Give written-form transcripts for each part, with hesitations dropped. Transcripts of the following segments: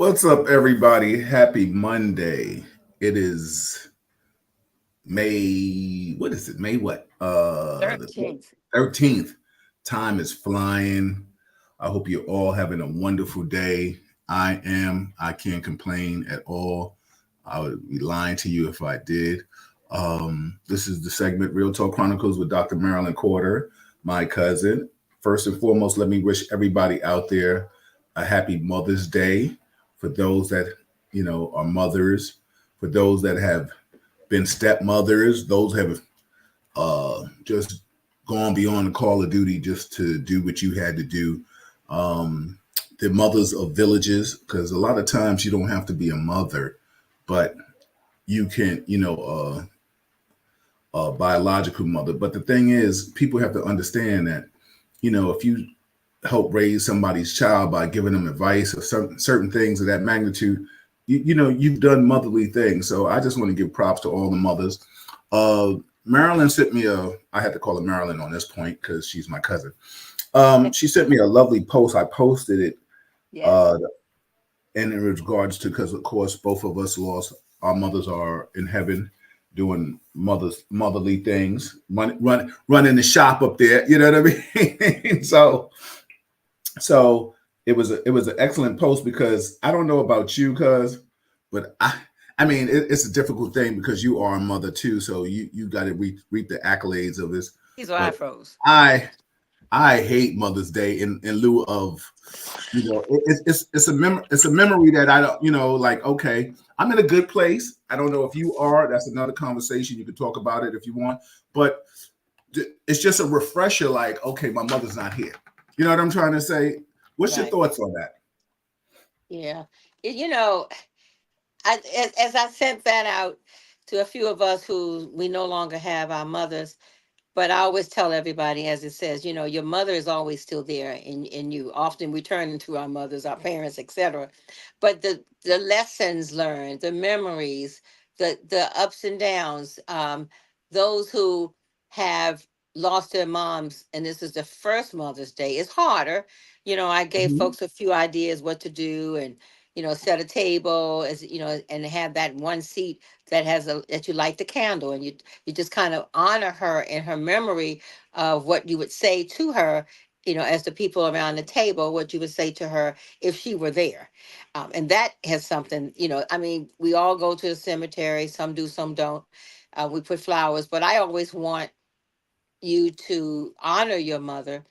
What's up, everybody? Happy Monday. It is May. What is it? May what? The 13th. 13th. Time is flying. I hope you're all having a wonderful day. I am. I can't complain at all. I would be lying to you if I did. This is the segment Real Talk Chronicles with Dr. Marilyn Quarter, my cousin. First and foremost, let me wish everybody out there a happy Mother's Day for those that, are mothers, for those that have been stepmothers, those have just gone beyond the call of duty just to do what you had to do. Um, the mothers of villages, because a lot of times you don't have to be a mother, but you can, a biological mother. But the thing is, people have to understand that, if you help raise somebody's child by giving them advice or certain things of that magnitude, you've done motherly things. So I just want to give props to all the mothers. Uh, Marilyn sent me I had to call her Marilyn on this point because she's my cousin. She sent me a lovely post. I posted it Yes. uh, in regards to, because of course both of us lost our mothers are in heaven doing motherly things, running the shop up there. You know what I mean? So it was an excellent post because I don't know about you, cuz, but I mean it's a difficult thing because you are a mother too, so you got to reap the accolades of this. These are But afros. I I hate Mother's Day in lieu of, it's a memory that I don't, like, okay, I'm in a good place. I don't know if you are. That's another conversation. You can talk about it if you want, but it's just a refresher. Like, okay, my mother's not here. You know what I'm trying to say? What's your Right. thoughts on that? Yeah. You know, as I sent that out to a few of us who we no longer have our mothers, but I always tell everybody, as it says, your mother is always still there in you. Often we turn into our mothers, our parents, etc. But the lessons learned, the memories, the ups and downs, those who have lost their moms, and this is the first Mother's Day, it's harder. I gave Mhm. folks a few ideas what to do, and set a table, as and have that one seat that you light the candle, and you just kind of honor her in her memory of what you would say to her, as the people around the table, what you would say to her if she were there. And that has something, I mean, we all go to the cemetery, some do, some don't. We put flowers, but I always want you to honor your mother,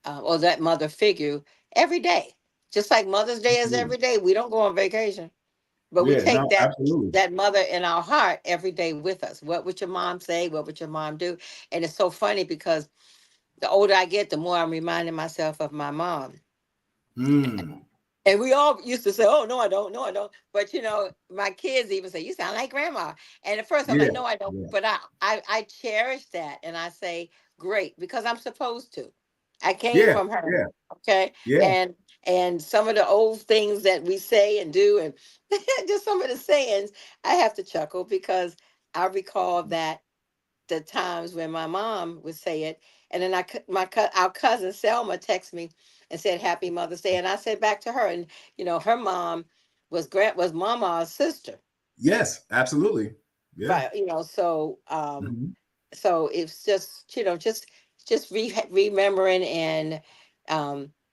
or that mother figure every day. Just like Mother's Day is Absolutely. every day. We don't go on vacation, but we Yeah, take no, that absolutely. that mother in our heart every day with us. What would your mom say? What would your mom do? And it's so funny because the older I get, the more I'm reminding myself of my mom. Mm. And we all used to say, "Oh no, I don't. No, I don't." But my kids even say, "You sound like grandma." And at first, I'm like, Yeah, "No, I don't." yeah, But I cherish that, and I say, "Great," because I'm supposed to. I came yeah, from her, yeah, okay, yeah. and some of the old things that we say and do, and just some of the sayings, I have to chuckle because I recall that the times when my mom would say it, and then our cousin Selma texted me and said Happy Mother's Day, and I said back to her, and her mom was Mama's sister, Yes, absolutely. Yeah. right? So Mhm. so it's just just remembering, and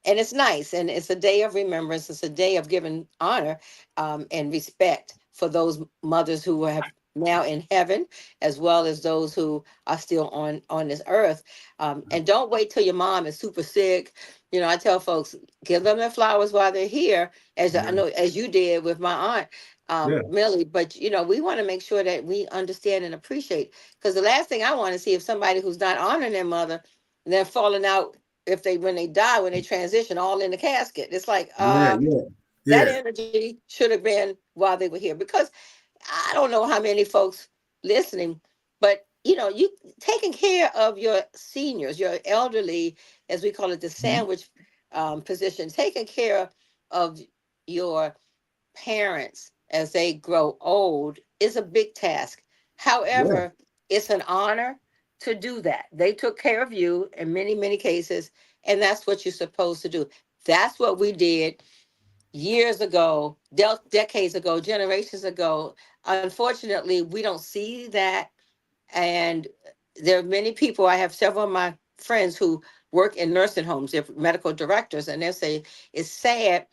it's nice, and it's a day of remembrance. It's a day of giving honor, and respect for those mothers who have now in heaven, as well as those who are still on this earth. And don't wait till your mom is super sick. I tell folks, give them their flowers while they're here, as I Yeah, know as you did with my aunt, yeah, Millie. But we want to make sure that we understand and appreciate, because the last thing I want to see is somebody who's not honoring their mother and then falling out, if they when they die, when they transition, all in the casket. It's like, yeah, yeah, that yeah. energy should have been while they were here. Because I don't know how many folks listening, but you taking care of your seniors, your elderly, as we call it, the Mhm. sandwich position, taking care of your parents as they grow old is a big task. Yeah, However, it's an honor to do that. They took care of you in many, many cases, and that's what you're supposed to do. That's what we did years ago, decades ago, generations ago. Unfortunately, we don't see that. And there are many people, I have several of my friends who work in nursing homes, they're medical directors, and they say it's sad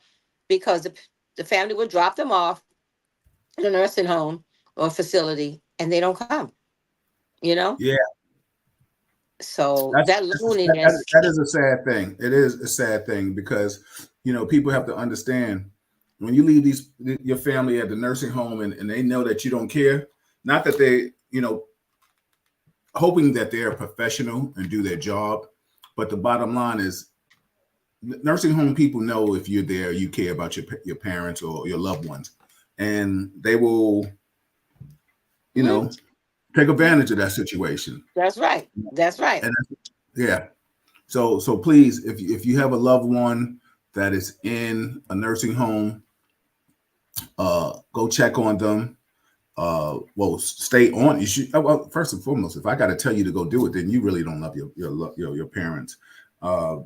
because the family would drop them off in a nursing home or facility and they don't come, you know? Yeah, So that that, loneliness. that is a sad thing. It is a sad thing because people have to understand when you leave your family at the nursing home and they know that you don't care. Not that they hoping that they're a professional and do their job, but the bottom line is nursing home people know if you're there, you care about your parents or your loved ones, and they will you Mm, know take mm, advantage of that situation. that's right. That's right. And yeah, so please, if you have a loved one that is in a nursing home, go check on them. Well, stay on. You should. Well, first and foremost, if I got to tell you to go do it, then you really don't love your parents.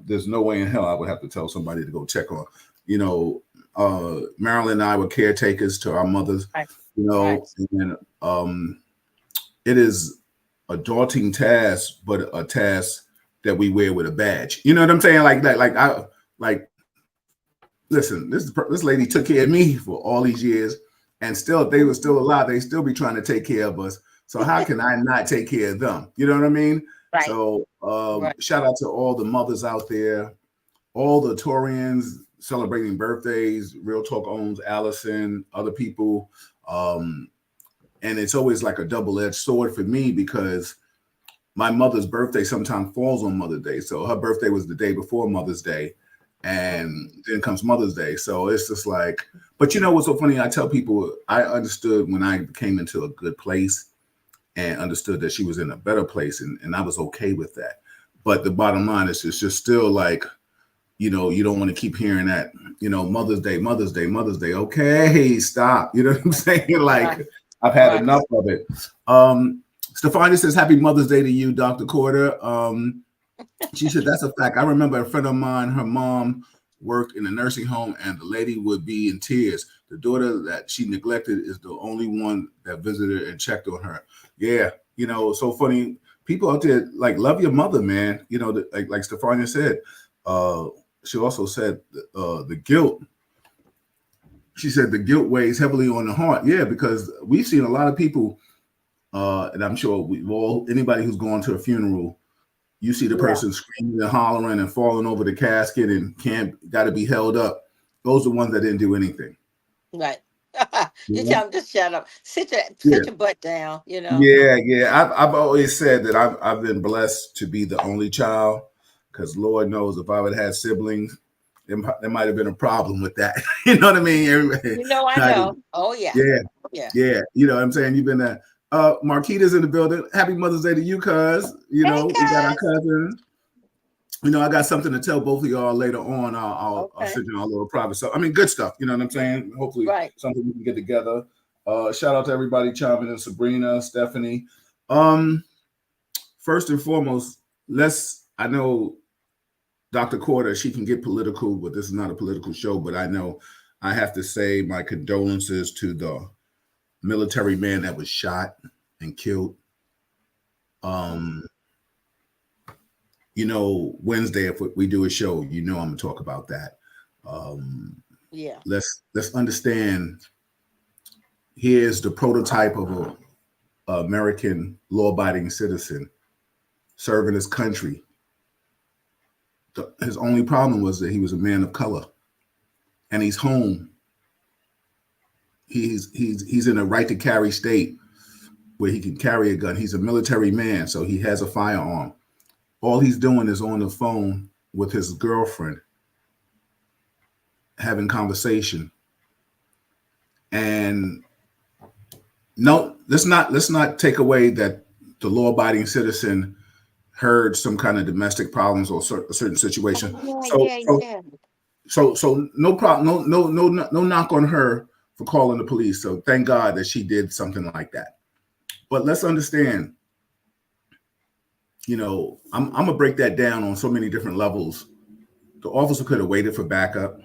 There's no way in hell I would have to tell somebody to go check on. You know, Marilyn and I were caretakers to our mothers. Right. You Right. know, and it is a daunting task, but a task that we wear with a badge. You know what I'm saying? Like that. Like listen, this lady took care of me for all these years, and still, if they were still alive, they still be trying to take care of us. So how can I not take care of them? You know what I mean? Right. So Right. shout out to all the mothers out there, all the Torians celebrating birthdays. Real Talk owns Allison, other people, and it's always like a double-edged sword for me because my mother's birthday sometimes falls on Mother's Day. So her birthday was the day before Mother's Day, Mm. and then comes Mother's Day. So it's just like, but you know what's so funny? I tell people I understood when I came into a good place and understood that she was in a better place, and I was okay with that. But the bottom line is it's just still like, you don't want to keep hearing that, Mother's Day, Mother's Day, Mother's Day. Okay, stop. You know what I'm saying? Like, Right. I've had Right. enough of it. Stefani says, Happy Mother's Day to you, Dr. Corder. She said, That's a fact. I remember a friend of mine, her mom worked in a nursing home, and the lady would be in tears. The daughter that she neglected is the only one that visited and checked on her. Yeah, it's so funny. People out there, like, love your mother, man. Like Stefania said. Uh, she also said the guilt. She said the guilt weighs heavily on the heart. Yeah, because we've seen a lot of people, and I'm sure we've all, anybody who's gone to a funeral, you see the Yeah. person screaming and hollering and falling over the casket and got to be held up. Those are the ones that didn't do anything. Right. You You know? tell them just shut up. Yeah, Sit your butt down, you know. yeah. I've always said that I've been blessed to be the only child, because Lord knows if I would have had siblings, there might have been a problem with that. You know what I mean? Everybody, You know, I know. Oh yeah. yeah, Yeah. yeah. You know what I'm saying? You've been there. Marquita's in the building. Happy Mother's Day to you, cuz. Hey We got our guys. cousin. I got something to tell both of y'all later on. I'll Okay. send you all a little private stuff. I mean, good stuff. You know what I'm saying? Hopefully, Right. something we can get together. Shout out to everybody chiming in, Sabrina, Stephanie. Um, First and foremost, I know Dr. Corder, she can get political, but this is not a political show. But I know I have to say my condolences to the military man that was shot and killed. Mm. Um, Wednesday, if we do a show, I'm gonna talk about that. Um, Yeah. let's understand. Here's the prototype of a American law-abiding citizen serving his country. His only problem was that he was a man of color, and he's home. He's in a right to carry state where he can carry a gun. He's a military man, so he has a firearm. All he's doing is on the phone with his girlfriend, having conversation. And no, let's not take away that the law-abiding citizen heard some kind of domestic problems or a certain Oh situation. yeah, So yeah, so yeah. so no problem, no knock on her for calling the police. So thank God that she did something like that. But let's understand, I'm gonna break that down on so many different levels. The officer could have waited for backup.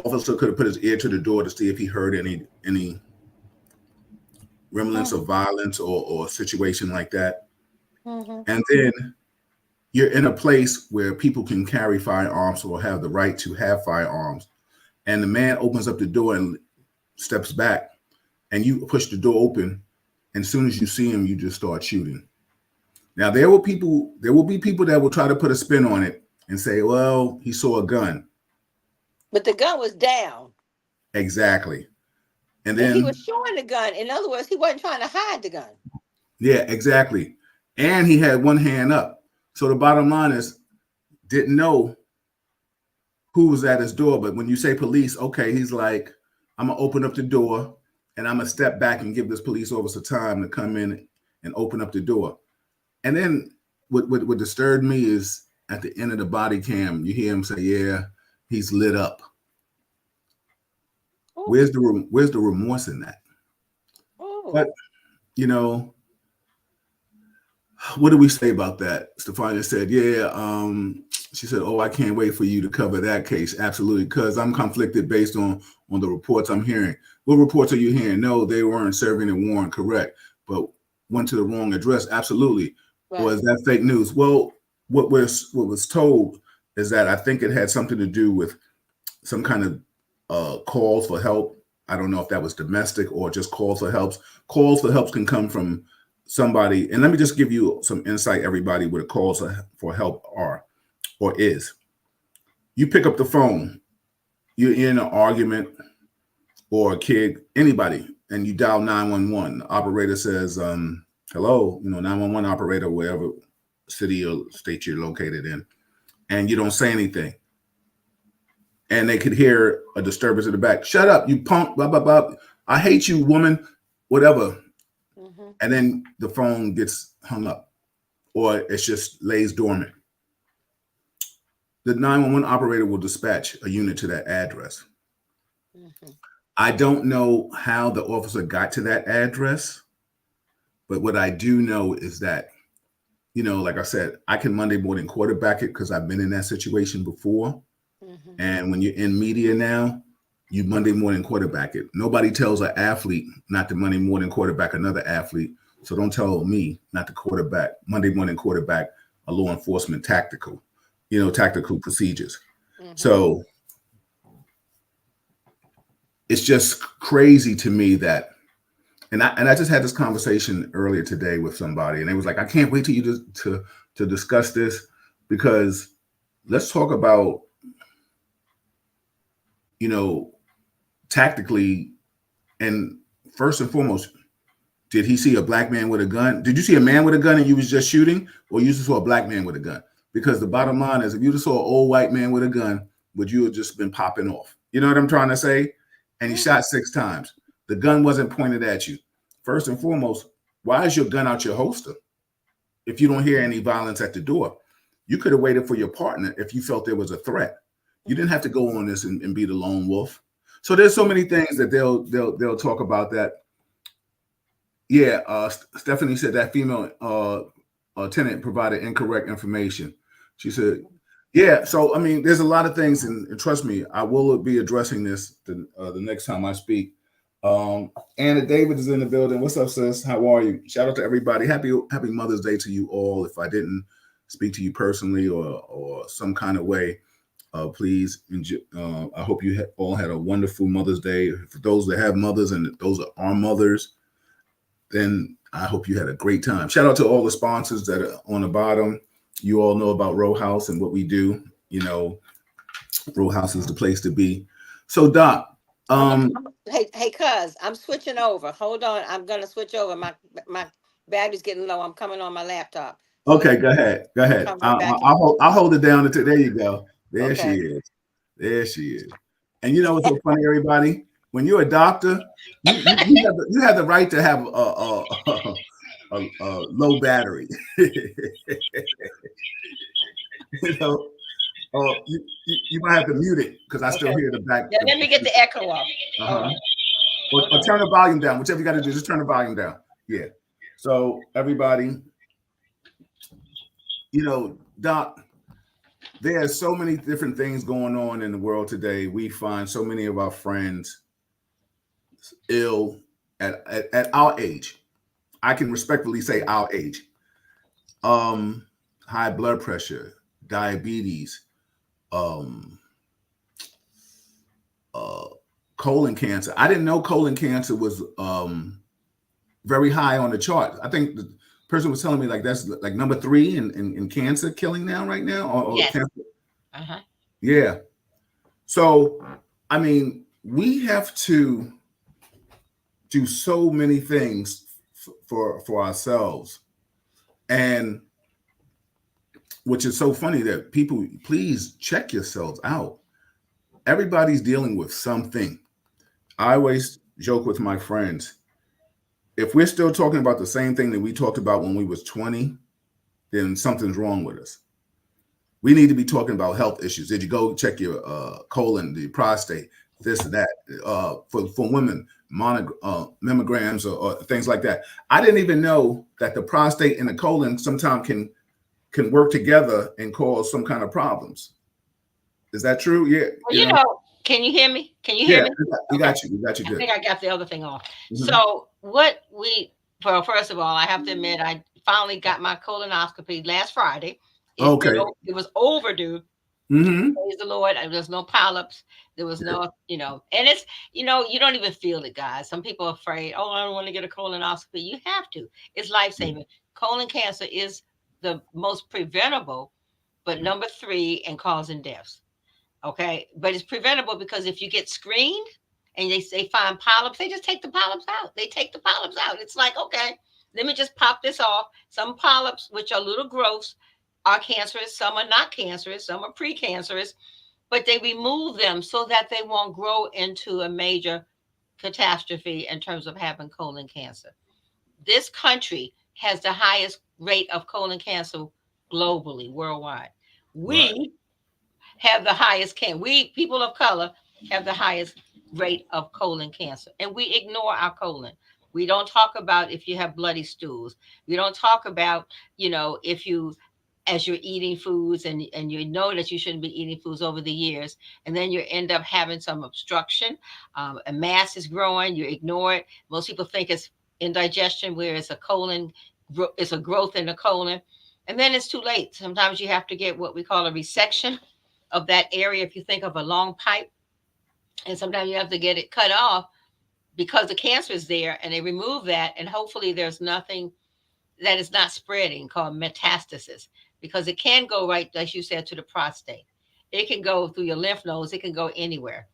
officer could have put his ear to the door to see if he heard any remnants Mhm. of violence or a situation like that. Mhm. And then you're in a place where people can carry firearms or have the right to have firearms. And the man opens up the door and steps back, and you push the door open. And as soon as you see him, you just start shooting. Now there will be people that will try to put a spin on it and say, well, he saw a gun. But the gun was down, Exactly. And and he was then, showing the gun. In other words, he wasn't trying to hide the gun. yeah, exactly. And he had one hand up. So the bottom line is, didn't know who was at his door. But when you say police, okay, he's like, I'm gonna open up the door and I'm gonna step back and give this police officer time to come in and open up the door. And then what disturbed me is at the end of the body cam, you hear him say, yeah, he's lit up. Oh, Where's the remorse in that? oh, But you know, what do we say about that? Stefania said, yeah, she said, oh, I can't wait for you to cover that case. Absolutely, because I'm conflicted based on the reports I'm hearing. What reports are you hearing? No, they weren't serving a warrant, correct, but went to the wrong address. Absolutely. Or right. is that fake news? Well, what was told is that I think it had something to do with some kind of calls for help. I don't know if that was domestic or just calls for helps. Calls for helps can come from somebody, and let me just give you some insight, everybody, what a calls for help are or is. You pick up the phone, you're in an argument or a kid, anybody, and you dial 911. The operator says, hello, 911 operator, wherever city or state you're located in, and you don't say anything. And they could hear a disturbance in the back. Shut up, you punk, blah, blah, blah. I hate you, woman, whatever. Hmm. And then the phone gets hung up or it just lays dormant. The 911 operator will dispatch a unit to that address. Hmm. I don't know how the officer got to that address, but what I do know is that, like I said, I can Monday morning quarterback it because I've been in that situation before. Hmm. And when you're in media now, you Monday morning quarterback it. Nobody tells an athlete not to Monday morning quarterback another athlete. So don't tell me not to quarterback, Monday morning quarterback a law enforcement tactical procedures. Hmm. So it's just crazy to me that, and I just had this conversation earlier today with somebody, and they was like, I can't wait till you to discuss this because let's talk about, you know, tactically and first and foremost, did he see a black man with a gun? Did you see a man with a gun and you was just shooting, or you just saw a black man with a gun? Because the bottom line is, if you just saw an old white man with a gun, would you have just been popping off? You know what I'm trying to say? And he Hmm. shot 6 times. The gun wasn't pointed at you. First and foremost, why is your gun out your holster if you don't hear any violence at the door? You could have waited for your partner if you felt there was a threat. You didn't have to go on this and be the lone wolf. So there's so many things that they'll talk about that. Yeah, Stephanie said that female tenant provided incorrect information. She said, "Yeah." So I mean, there's a lot of things, and trust me, I will be addressing this the next time I speak. Anna David is in the building. What's up, sis? How are you? Shout out to everybody. Happy Mother's Day to you all. If I didn't speak to you personally or some kind of way, please. I hope you all had a wonderful Mother's Day. For those that have mothers and those are our mothers, then I hope you had a great time. Shout out to all the sponsors that are on the bottom. You all know about Row House and what we do. Row House is the place to be. So, Doc, Hey, cuz I'm switching over. Hold on, I'm gonna switch over. My battery's getting low. I'm coming on my laptop. So okay, go ahead. Go I'm gonna ahead. come right back in. I'll hold it down until there you go. There she Okay. is. There she is. And you know what's so funny, everybody? When you're a doctor, you have the right to have a low battery. you know, you might have to mute it because I still Okay. hear the back. Now let me get the echo off. Hold Uh-huh. on. Or turn the volume down. Whichever you got to do, just turn the volume down. Yeah. So everybody, Doc, There are so many different things going on in the world today. We find so many of our friends ill at our age. I can respectfully say our age. Um, High blood pressure, diabetes, um, uh, colon cancer. I didn't know colon cancer was very high on the chart. I think the person was telling me like that's like number three in cancer killing now right now or Yes. cancer. Uh-huh. Yeah. So I mean, we have to do so many things for ourselves, and which is so funny that people please check yourselves out. Everybody's dealing with something. I always joke with my friends, if we're still talking about the same thing that we talked about when we was 20, then something's wrong with us. We need to be talking about health issues. Did you go check your colon, the prostate, this or that? For women, mammograms or things like that. I didn't even know that the prostate and the colon sometimes can work together and cause some kind of problems. Is that true? Yeah, Well, can you hear me? Can you hear yeah, me? we Okay. got you. We got you I good. think I got the other thing off. Hmm. So what we well, first of all, I have to admit I finally got my colonoscopy last Friday. Okay. It was overdue. Hmm. Praise the Lord. There was no polyps. There was no, and it's, you don't even feel it, guys. Some people are afraid, oh, I don't want to get a colonoscopy. You have to. It's life saving. Colon cancer is the most preventable, but number three in causing deaths. Okay. But it's preventable because if you get screened and they find polyps, they just take the polyps out. They take the polyps out. It's like, okay, let me just pop this off. Some polyps, which are little growths, are cancerous. Some are not cancerous. Some are precancerous, but they remove them so that they won't grow into a major catastrophe in terms of having colon cancer. This country has the highest rate of colon cancer globally, worldwide. Right. We have the highest we people of color have the highest rate of colon cancer, and we ignore our colon. We don't talk about if you have bloody stools. We don't talk about, if you, as you're eating foods and you know that you shouldn't be eating foods over the years, and then you end up having some obstruction, a mass is growing, you ignore it. Most people think it's indigestion, where it's a colon, it's a growth in the colon, and then it's too late. Sometimes you have to get what we call a resection of that area. If you think of a long pipe, and sometimes you have to get it cut off because the cancer is there, and they remove that, and hopefully there's nothing that is not spreading, called metastasis, because it can go right, as you said, to the prostate. It can go through your lymph nodes. It can go anywhere.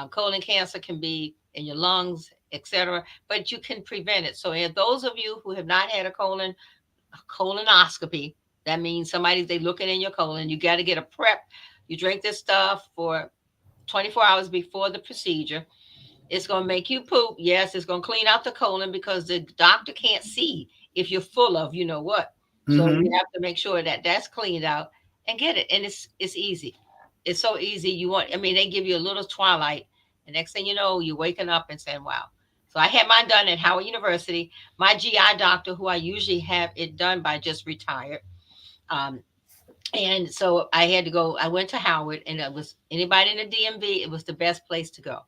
Colon cancer can be in your lungs, etc. But you can prevent it. So, those of you who have not had a colonoscopy, that means they looking in your colon. You got to get a prep. You drink this stuff for 24 hours before the procedure. It's going to make you poop. Yes, it's going to clean out the colon because the doctor can't see if you're full of, what. So you Hmm. have to make sure that that's cleaned out and get it. And it's easy. It's so easy. They give you a little twilight, and next thing you know, you're waking up and saying, "Wow." So I had mine done at Howard University. My GI doctor, who I usually have it done by, just retired. Um, and so I had to go. I went to Howard, and it was anybody in the DMV. It was the best place to go.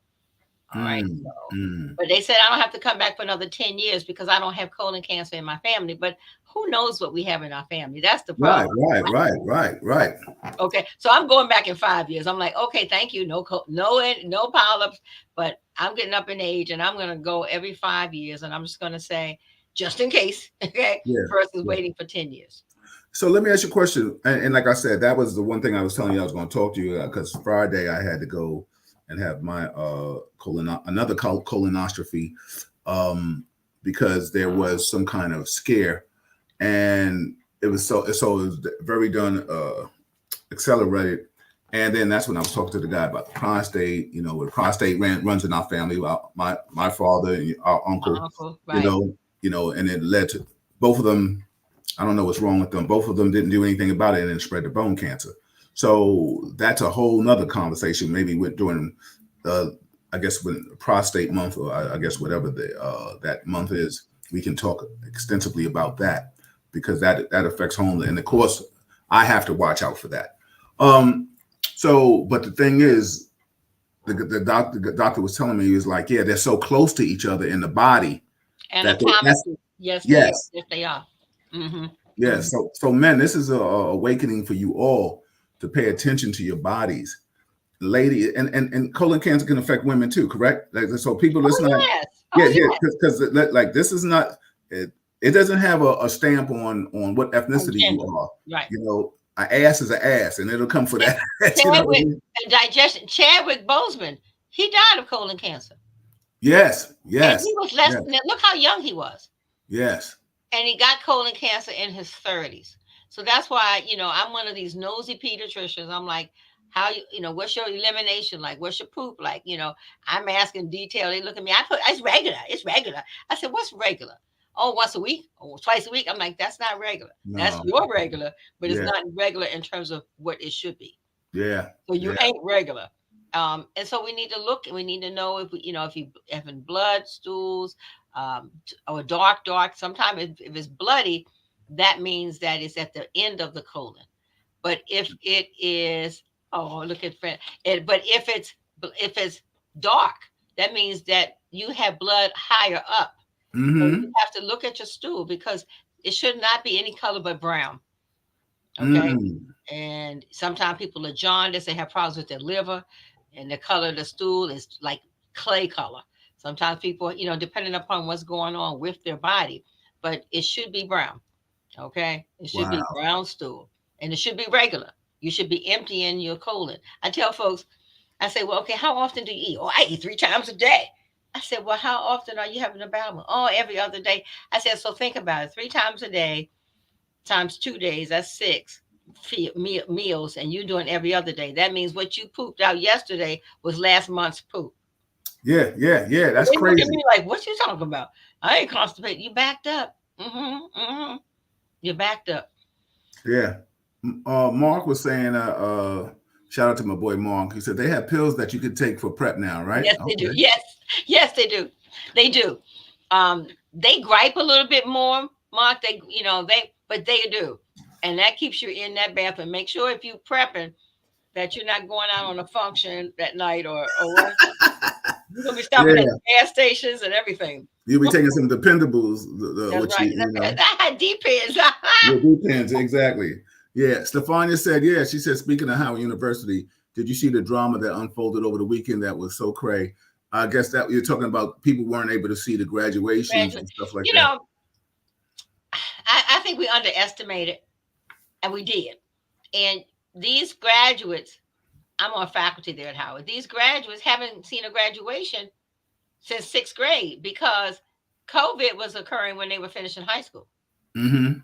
All right. So, Mm. but they said I don't have to come back for another 10 years because I don't have colon cancer in my family. But who knows what we have in our family? That's the Right, problem. right, right, right, right. Okay. So I'm going back in 5 years. I'm like, okay, thank you. No polyps, but I'm getting up in age, and I'm going to go every 5 years. And I'm just going to say, just in case, okay, Yeah. versus Yeah. waiting for 10 years. So let me ask you a question. And like I said, that was the one thing I was telling you I was going to talk to you because Friday I had to go and have my another colonoscopy because there was some kind of scare, and it was very done accelerated. And then that's when I was talking to the guy about the prostate. Where prostate runs in our family. My father and our uncle. Uncle, You right. know, and it led to both of them. I don't know what's wrong with them. Both of them didn't do anything about it and then spread the bone cancer. So that's a whole nother conversation. Maybe during, uh, I guess when prostate month, or I guess whatever that month is, we can talk extensively about that because that affects home. And of course, I have to watch out for that. Um, so, but the thing is, the doctor was telling me, he was like, yeah, they're so close to each other in the body that that's Anatomically, yes, they are. yes, Yes, they are. Mm-hmm. yes. Mm-hmm. So men, this is a awakening for you all to pay attention to your bodies, lady, and colon cancer can affect women too, correct? Like, so people Oh listen, like, yes. yeah, Oh yeah, yes. because like this is not it. It doesn't have a stamp on what On ethnicity you gender. are. Right. You know, an ass is an ass, and it'll come for that. You know what I Chadwick mean? digestion. Chadwick Boseman. He died of colon cancer, Yes, and he yes, was less yes, than. Look how young he was, yes. and he got colon cancer in his 30s. So that's why I'm one of these nosy pediatricians. I'm like, how what's your elimination like? What's your poop like? I'm asking detail. They look at me. I put it's regular. It's regular. I said, what's regular? Oh, once a week or twice a week. I'm like, that's not regular. That's No, your regular, but it's yeah, not regular in terms of what it should be. yeah, So you yeah. ain't regular. And so we need to look and we need to know if if you having blood, stools, or dark. Sometimes if it's bloody, that means that it's at the end of the colon. But if it is, oh, look at friend. But if it's dark, that means that you have blood higher up. So you Mm-hmm. have to look at your stool because it should not be any color but brown. Okay. Mm. And sometimes people are jaundiced, they have problems with their liver, and the color of the stool is like clay color. Sometimes people, depending upon what's going on with their body, but it should be brown. Okay. It should be Wow. brown stool and it should be regular. You should be emptying your colon. I tell folks, I say, well, okay, how often do you eat? Oh, I eat 3 times a day. I said, well, how often are you having a bowel? Oh, every other day. I said, so think about it. 3 times a day times 2 days, that's six meals, and you're doing every other day. That means what you pooped out yesterday was last month's poop. Yeah, yeah, yeah. And That's they look at crazy. me like, what you talking about? I ain't constipated. You backed up. Mm-hmm. You backed up. Yeah. Mark was saying, shout out to my boy Mark. He said they have pills that you could take for prep now, right? Yes, they do. Okay. Yes, yes, they do. They do. They gripe a little bit more, Mark. But they do, and that keeps you in that bathroom. Make sure if you prepping that you're not going out on a function that night or what. You're gonna be stopping at Yeah. gas stations and everything. You'll be taking some dependables, That's which right. That depends. your depends exactly. Yeah. Stefania said, yeah. She said, speaking of Howard University, did you see the drama that unfolded over the weekend that was so cray? I guess that you're talking about people weren't able to see the graduations Graduate. and stuff like You that. know, I think we underestimated, and we did. And these graduates, I'm on faculty there at Howard. These graduates haven't seen a graduation since sixth grade because COVID was occurring when they were finishing high school. Mm-hmm.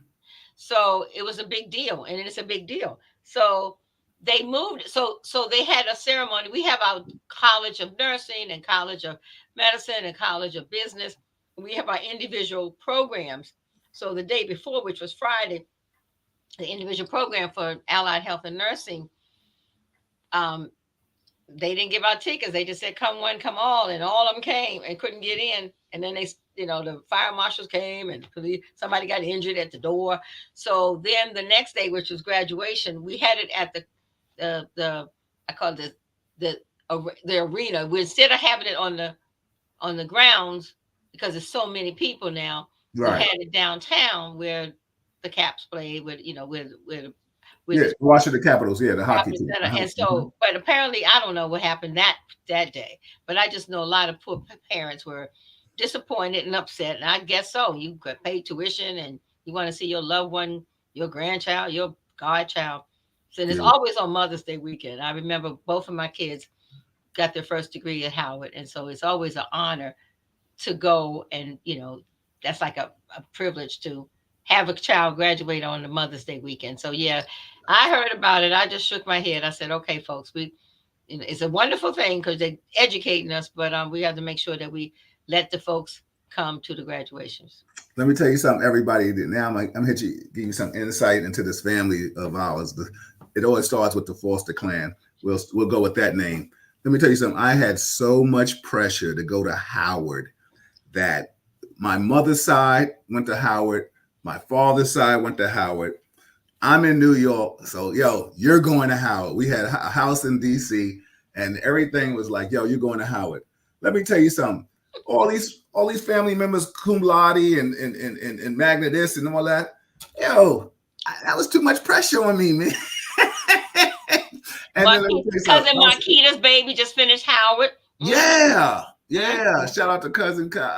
So it was a big deal, and it's a big deal. So they moved. So they had a ceremony. We have our College of Nursing and College of Medicine and College of Business. We have our individual programs. So the day before, which was Friday, the individual program for allied health and nursing, um, they didn't give out tickets. They just said, come one, come all. And all of them came and couldn't get in. And then the fire marshals came and police, somebody got injured at the door. So then the next day, which was graduation, we had it at the I call it the arena. We, instead of having it on the grounds, because there's so many people now, we Right. had it downtown where the Caps played with, with Yeah. the Washington Capitals. Yeah. The hockey shopping team. center. Uh-huh. And Mhm. so, but apparently, I don't know what happened that day. But I just know a lot of poor parents were disappointed and upset. And I guess so. You could pay tuition, and you want to see your loved one, your grandchild, your godchild. So and it's Yeah. always on Mother's Day weekend. I remember both of my kids got their first degree at Howard, and so it's always an honor to go and that's like a privilege to have a child graduate on the Mother's Day weekend. So yeah, I heard about it. I just shook my head. I said, okay, folks, it's a wonderful thing because they're educating us, but we have to make sure that we let the folks come to the graduations. Let me tell you something, everybody. Now I'm here to give you some insight into this family of ours. It always starts with the Foster clan. We'll go with that name. Let me tell you something. I had so much pressure to go to Howard that my mother's side went to Howard, my father's side went to Howard. I'm in New York, so yo, you're going to Howard. We had a house in DC, and everything was like, yo, you're going to Howard. Let me tell you something. All these family members, cum laude and magna this and all that. Yo, that was too much pressure on me, man. And then let me tell you something. Cousin Marquita's baby just finished Howard. Yeah, yeah. Mm-hmm. Shout out to cousin Kai.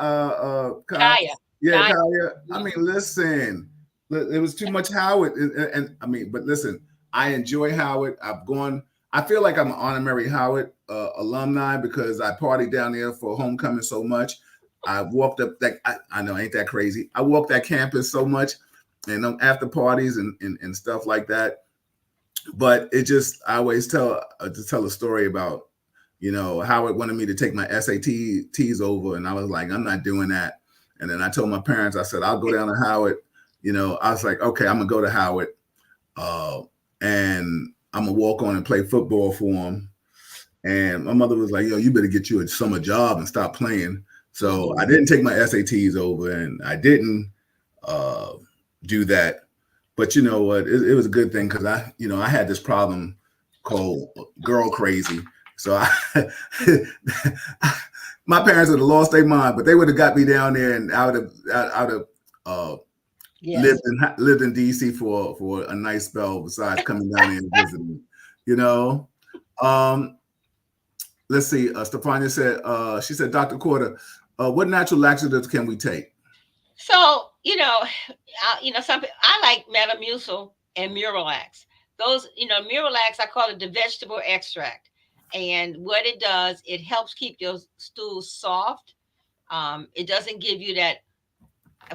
Kaya. Yeah, Kaya. Kaya. I mean, listen, it was too much Howard, and I mean, but listen, I enjoy Howard. I've gone. I feel like I'm an honorary Howard alumni because I partied down there for homecoming so much. I walked up that I know ain't that crazy. I walked that campus so much, and after parties and stuff like that. But it just I always tell a story about Howard wanted me to take my SATs over, and I was like, I'm not doing that. And then I told my parents, I said, I'll go down to Howard. I was like, okay, I'm gonna go to Howard, and I'm gonna walk on and play football for him. And my mother was like, yo, you better get you a summer job and stop playing. So I didn't take my SATs over, and I didn't do that. But you know what? It was a good thing because I had this problem called girl crazy. So my parents would have lost their mind, but they would have got me down there, and I would have Yes. lived in DC for a nice spell. Besides coming down there and visiting, you know. Let's see. Stefania said, she said, Dr. Corder, what natural laxatives can we take? So some I like Metamucil and Muralax. Those, Muralax, I call it the vegetable extract, and what it does, it helps keep your stools soft. It doesn't give you that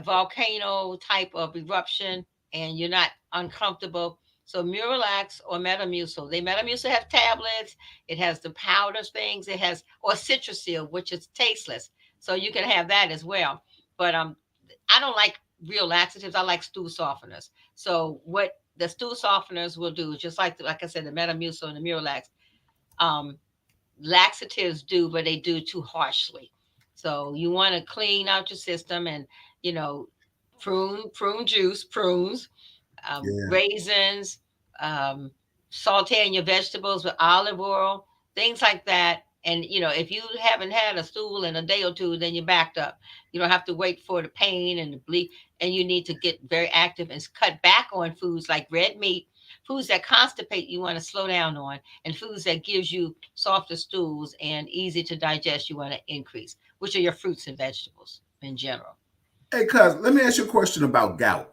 volcano type of eruption, and you're not uncomfortable. So Muralax or Metamucil. Metamucil has tablets. It has the powders things. It has or Citrasil, which is tasteless. So you can have that as well. But I don't like real laxatives. I like stool softeners. So what the stool softeners will do is just like I said, the Metamucil and the Muralax. Um, Laxatives do, but they do too harshly. So you want to clean out your system, and you know, prune juice, prunes, Yeah, raisins, um, sauteing your vegetables with olive oil, things like that. And if you haven't had a stool in a day or two, then you're backed up. You don't have to wait for the pain and the bleed, and you need to get very active and cut back on foods like red meat, foods that constipate. You want to slow down on, and foods that gives you softer stools and easy to digest. You want to increase, which are your fruits and vegetables in general. hey, cuz, let me ask you a question about gout.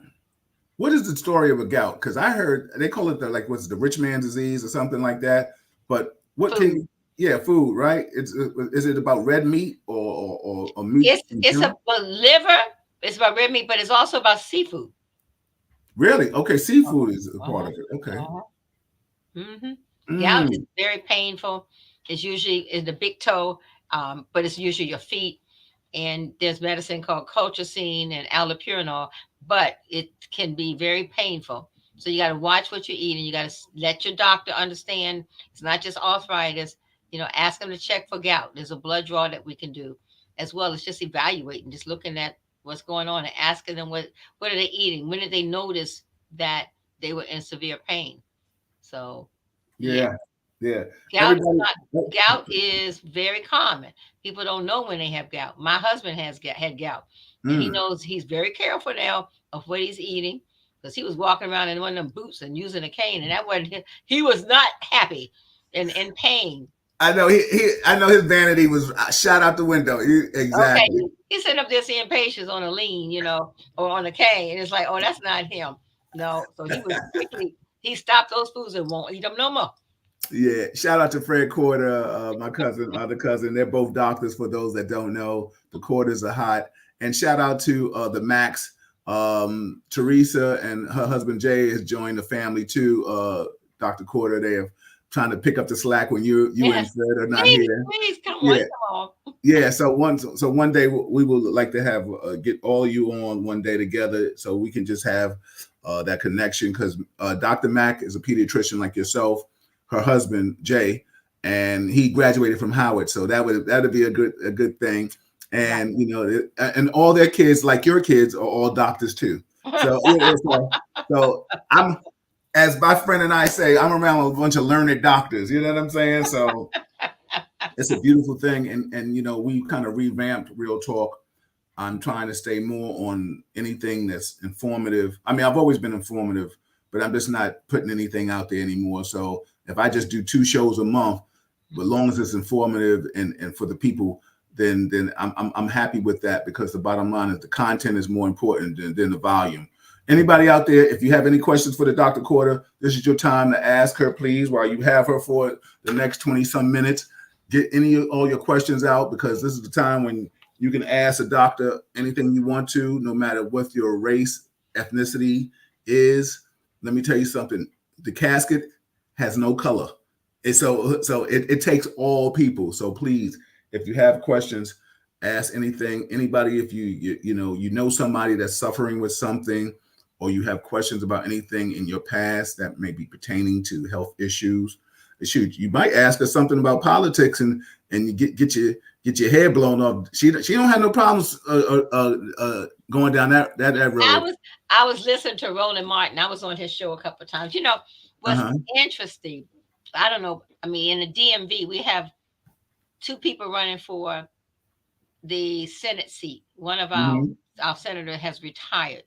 What is the story of a gout? Because I heard they call it what's the rich man disease or something like that. But what Food. can yeah, food, right? Is it about red meat or meat in It's general? about liver. It's about red meat, but it's also about seafood. Really? Okay, seafood Uh-huh. is a part Uh-huh. of it. Okay. Uh-huh. Hmm. Gout is Mm, very painful. It's usually in the big toe, but it's usually your feet. And there's medicine called colchicine and allopurinol, but it can be very painful. So you got to watch what you eat, and you got to let your doctor understand it's not just arthritis. Ask them to check for gout. There's a blood draw that we can do, as well as just evaluating, just looking at what's going on and asking them what are they eating? When did they notice that they were in severe pain? So yeah, yeah, yeah. gout is Everybody. not gout is very common. People don't know when they have gout. My husband had gout, and he Mm, knows he's very careful now of what he's eating because he was walking around in one of them boots and using a cane, and that wasn't he was not happy and in pain. I know I know his vanity was shot out the window. Okay, Exactly. he's sitting up there seeing patients on a lean, or on a cane, and it's like, oh, that's not him. No, so he stopped those foods and won't eat them no more. Yeah, shout out to Fred Corder, my cousin, other cousin. They're both doctors. For those that don't know, the Corters are hot. And shout out to the Max. Teresa and her husband Jay has joined the family too. Dr. Corder, they are trying to pick up the slack when you and Yes, Fred are not please, here. please come on, Yeah, come on. yeah. So one day we will like to have get all you on one day together, so we can just have that connection. Because Dr. Mack is a pediatrician like yourself, her husband Jay, and he graduated from Howard, so that'd be a good thing. Right. And and all their kids, like your kids, are all doctors too. So yeah, so I'm as my friend and I say, I'm around a bunch of learned doctors. You know what I'm saying? So it's a beautiful thing. And we kind of revamped Real Talk. I'm trying to stay more on anything that's informative. I mean, I've always been informative, but I'm just not putting anything out there anymore. So if I just do 2 shows a month, but long as it's informative and for the people, then I'm happy with that, because the bottom line is the content is more important than the volume. Anybody out there, if you have any questions for the Dr. Quarter, this is your time to ask her, please, while you have her for the next 20 some minutes. Get all your questions out, because this is the time when you can ask a doctor anything you want to, no matter what your race, ethnicity is. Let me tell you something. The casket has no color. It takes all people. So please, if you have questions, ask anything. Anybody, if you know somebody that's suffering with something, or you have questions about anything in your past that may be pertaining to health issues, shoot, you might ask her something about politics, and you get your hair blown off. She don't have no problems going down that I road. was I was listening to Roland Martin. I was on his show a couple of times. What's Uh-huh. interesting, I don't know. I mean, in the DMV, we have two people running for the Senate seat. One of Mm-hmm. our senator has retired,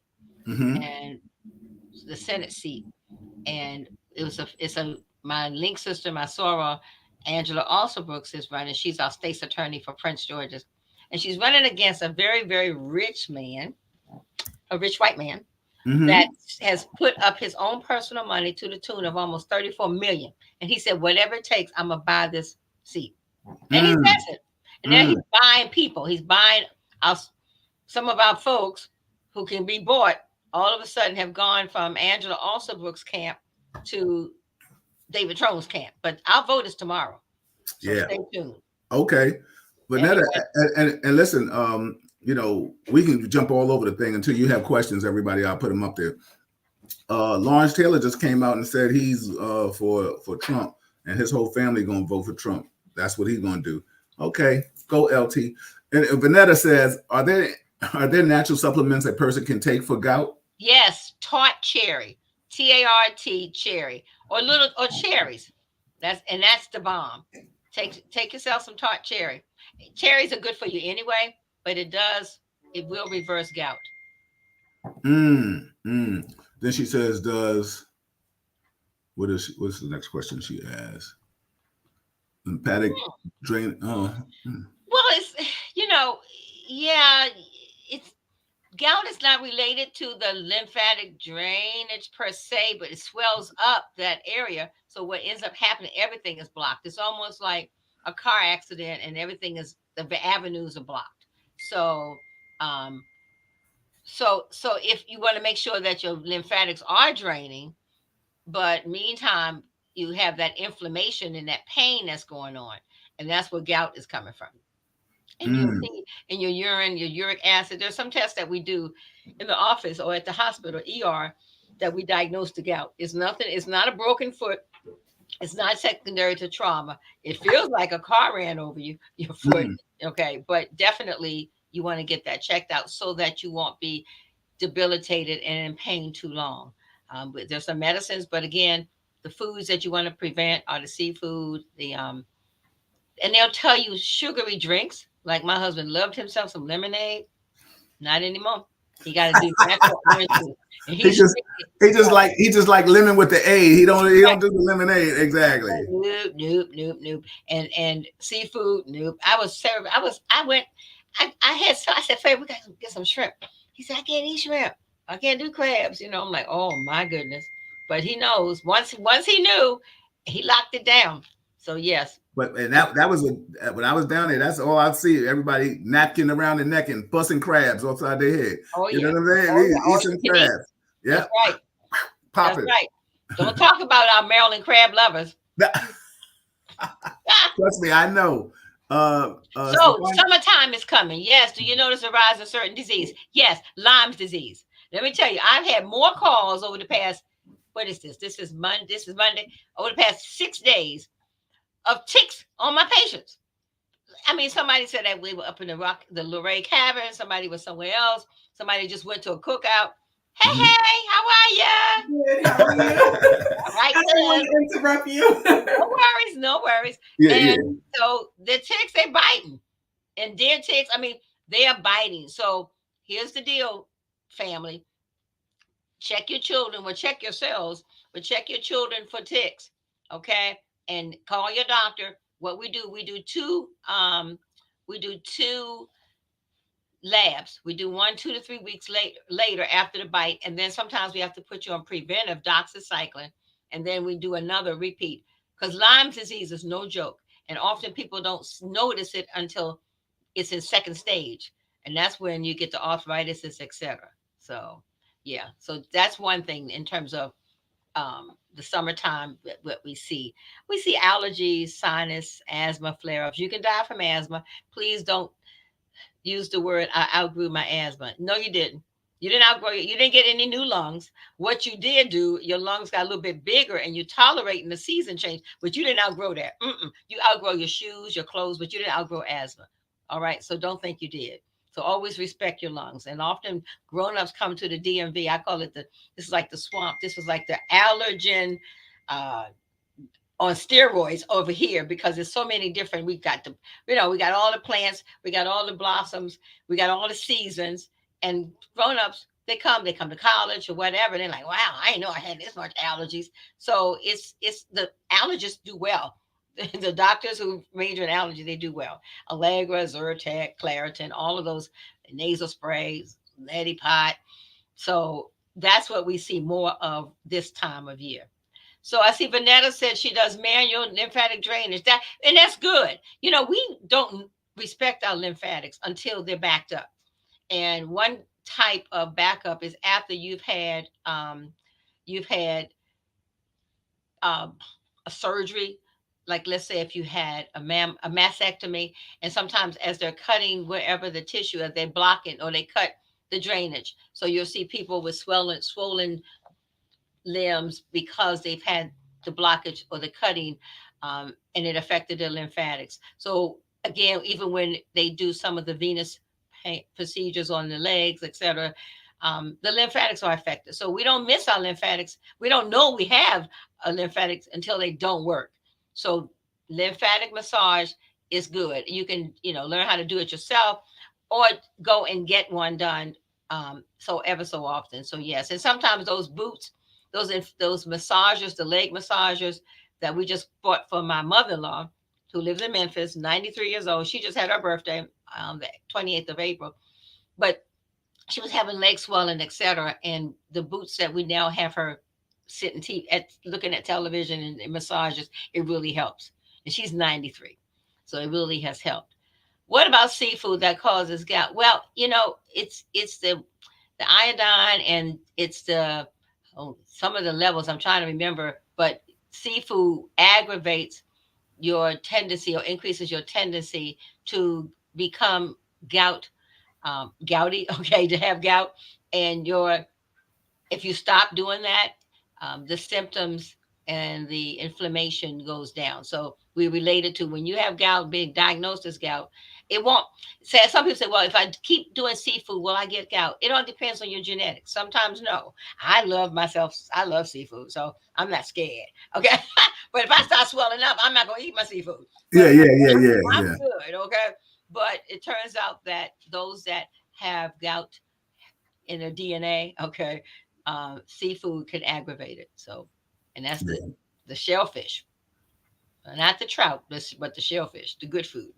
Mm-hmm. and the Senate seat, and it's a my link sister, my soror, Angela also Brooks is running. She's our state's attorney for Prince George's, and she's running against a very very rich man, a rich white man that Mm-hmm. has put up his own personal money to the tune of almost 34 million. And he said, whatever it takes, I'm gonna buy this seat. And he Mm. says it. And now he's Mm. buying people. He's buying us, some of our folks who can be bought. All of a sudden, have gone from Angela Alsobrooks' camp to David Trone's camp. But our vote is tomorrow, so Yeah. stay tuned. Okay. But Netta, Anyway, and listen, we can jump all over the thing until you have questions. Everybody, I'll put them up there. Lawrence Taylor just came out and said he's for Trump, and his whole family gonna vote for Trump. That's what he's gonna do. Okay, go LT. And Vanetta says, are there natural supplements a person can take for gout? yes, tart cherry, TART cherry, or little or cherries. That's the bomb. Take yourself some tart cherry. Cherries are good for you anyway, but it will reverse gout. Mm, mm. Then she says, does what's the next question she asks? Lymphatic Hmm. drain. Oh, mm, Well, it's yeah, it's gout is not related to the lymphatic drainage per se, but it swells up that area. So what ends up happening, everything is blocked. It's almost like a car accident, and everything is the avenues are blocked. So, um, so if you want to make sure that your lymphatics are draining, but meantime you have that inflammation and that pain that's going on, and that's where gout is coming from. And you'll mm, see in your urine, your uric acid. There's some tests that we do in the office or at the hospital, ER, that we diagnose the gout. It's nothing, it's not a broken foot, it's not secondary to trauma. It feels like a car ran over your foot. mm, Okay, but definitely you want to get that checked out so that you won't be debilitated and in pain too long. But there's some medicines, but again, the foods that you want to prevent are the seafood, and they'll tell you sugary drinks. Like my husband loved himself some lemonade. Not anymore. He got to do natural orange juice, and he he's just strictly he just like lemon with the A. He don't right. do the lemonade exactly. Nope, nope, nope, nope. And seafood, nope. I was terrible. I went. I had. So I said, "Faye, we got to get some shrimp." He said, "I can't eat shrimp. I can't do crabs." I'm like, "Oh my goodness!" But he knows. Once he knew, he locked it down. So yes. But and that was when I was down there. That's all I see. Everybody napkin around the neck and fussing crabs upside their head. Oh You know yeah. what I'm saying? Oh yeah. Eat All some you can eat. crabs. Yeah, That's right. pop That's it. right. Don't talk about our Maryland crab lovers. Trust me, I know. So Stefan, summertime is coming. Yes. Do you notice a rise of certain disease? Yes. Lyme's disease. Let me tell you, I've had more calls over the past. What is this? This is Monday. This is Monday. Over the past 6 days of ticks on my patients. I mean, somebody said that we were up in the Luray Cavern. Somebody was somewhere else. Somebody just went to a cookout. Hey, Mhm. hey, how are ya? Good. How are you? All right, I didn't good. want to interrupt you. No worries, no worries. Yeah, And yeah. so the ticks, they biting. And deer ticks, I mean, they are biting. So here's the deal, family. Check your children, well, check yourselves, but check your children for ticks. Okay. And call your doctor. What we do two labs. We do 1 2 to 3 weeks later after the bite, and then sometimes we have to put you on preventive doxycycline, and then we do another repeat because Lyme disease is no joke, and often people don't notice it until it's in second stage, and that's when you get the arthritis, etc. So, yeah, so that's one thing in terms of the summertime. What we see allergies, sinus, asthma flare-ups. You can die from asthma. Please don't use the word I outgrew my asthma. No, you didn't. You didn't outgrow it. You didn't get any new lungs. What you did do, your lungs got a little bit bigger and you tolerating the season change, but you didn't outgrow that. You outgrow your shoes, your clothes, but you didn't outgrow asthma. All right. So don't think you did. So always respect your lungs. And often grown-ups come to the DMV. I call it this is like the swamp. This was like the allergen uh, on steroids over here because there's so many different. We got we got all the plants, we got all the blossoms, we got all the seasons, and grown-ups they come to college or whatever, and they're like, wow, I didn't know I had this much allergies. So it's the allergists do well. The doctors who major in allergy, they do well. Allegra, Zyrtec, Claritin, all of those nasal sprays, neti pot. So that's what we see more of this time of year. So I see Vanetta said she does manual lymphatic drainage. And that's good. We don't respect our lymphatics until they're backed up. And one type of backup is after you've had um, a surgery. Like let's say if you had a mastectomy, and sometimes as they're cutting wherever the tissue, as they block it or they cut the drainage, so you'll see people with swollen limbs because they've had the blockage or the cutting, and it affected their lymphatics. So again, even when they do some of the venous procedures on the legs, etc., the lymphatics are affected. So we don't miss our lymphatics. We don't know we have a lymphatics until they don't work. So lymphatic massage is good. You can learn how to do it yourself, or go and get one done. So ever so often. So yes, and sometimes those boots, those massagers, the leg massagers that we just bought for my mother-in-law who lives in Memphis, 93 years old. She just had her birthday the 28th of April. But she was having leg swelling, etc. And the boots that we now have her sitting at looking at television and massages, it really helps. And she's 93. So it really has helped. What about seafood that causes gout? Well, it's the iodine, and it's some of the levels I'm trying to remember, but seafood aggravates your tendency or increases your tendency to become gouty, okay, to have gout. And if you stop doing that, the symptoms and the inflammation goes down. So we relate it to when you have gout, being diagnosed as gout, it won't say. Some people say, well, if I keep doing seafood, will I get gout? It all depends on your genetics. Sometimes no. I love myself. I love seafood, so I'm not scared. Okay. But if I start swelling up, I'm not going to eat my seafood. Yeah, But yeah, yeah, yeah, I'm yeah. good. Okay. But it turns out that those that have gout in their DNA, okay, seafood can aggravate it. So, and that's Yeah. the shellfish, not the trout, but the shellfish, the good food,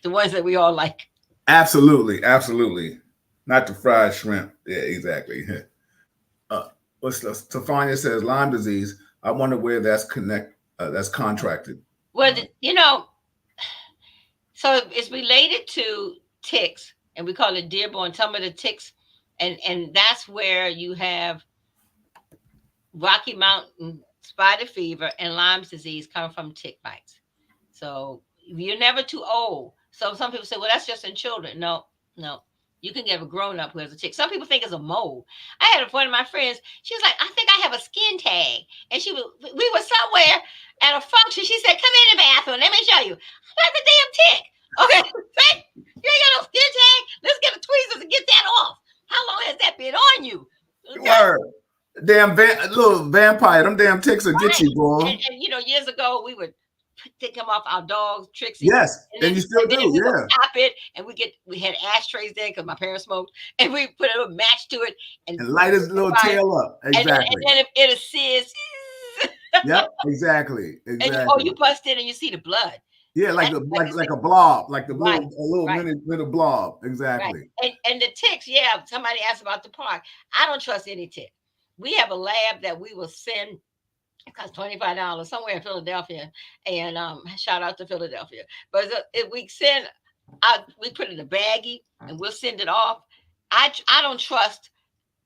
the ones that we all like. Absolutely, absolutely. Not the fried shrimp. Yeah, exactly. Uh, Tafania says Lyme disease. I wonder where that's contracted. Well, Uh, so it's related to ticks, and we call it dearborn. Some of the ticks, and that's where you have Rocky Mountain spotted fever and Lyme's disease come from tick bites. So you're never too old. So some people say, well, that's just in children. No, no. You can get a grown up who has a tick. Some people think it's a mole. I had one of my friends. She was like, I think I have a skin tag. And we were somewhere at a function. She said, come in the bathroom. Let me show you. That's a damn tick. Okay. You ain't got no skin tag. Let's get a tweezers and get that off. How long has that been on you? wow, damn little vampire. Them damn ticks will get Right. you, boy. And years ago we would take them off our dog Trixie, Yes, and and you still then do. we would Yeah, pop it, and we had ashtrays there because my parents smoked, and we put a little match to it and and light his little fire, tail up. and Exactly. then it assists. Yep. Exactly. And Exactly. you bust in and you see the blood. Yeah, That's like it's like a blob, like the right, little right, mini little blob. right. Exactly. And the ticks, yeah. Somebody asked about the park. I don't trust any tick. We have a lab that we will send. It costs $25 somewhere in Philadelphia, and shout out to Philadelphia. But if we send out, we put it in a baggie and we'll send it off. I don't trust.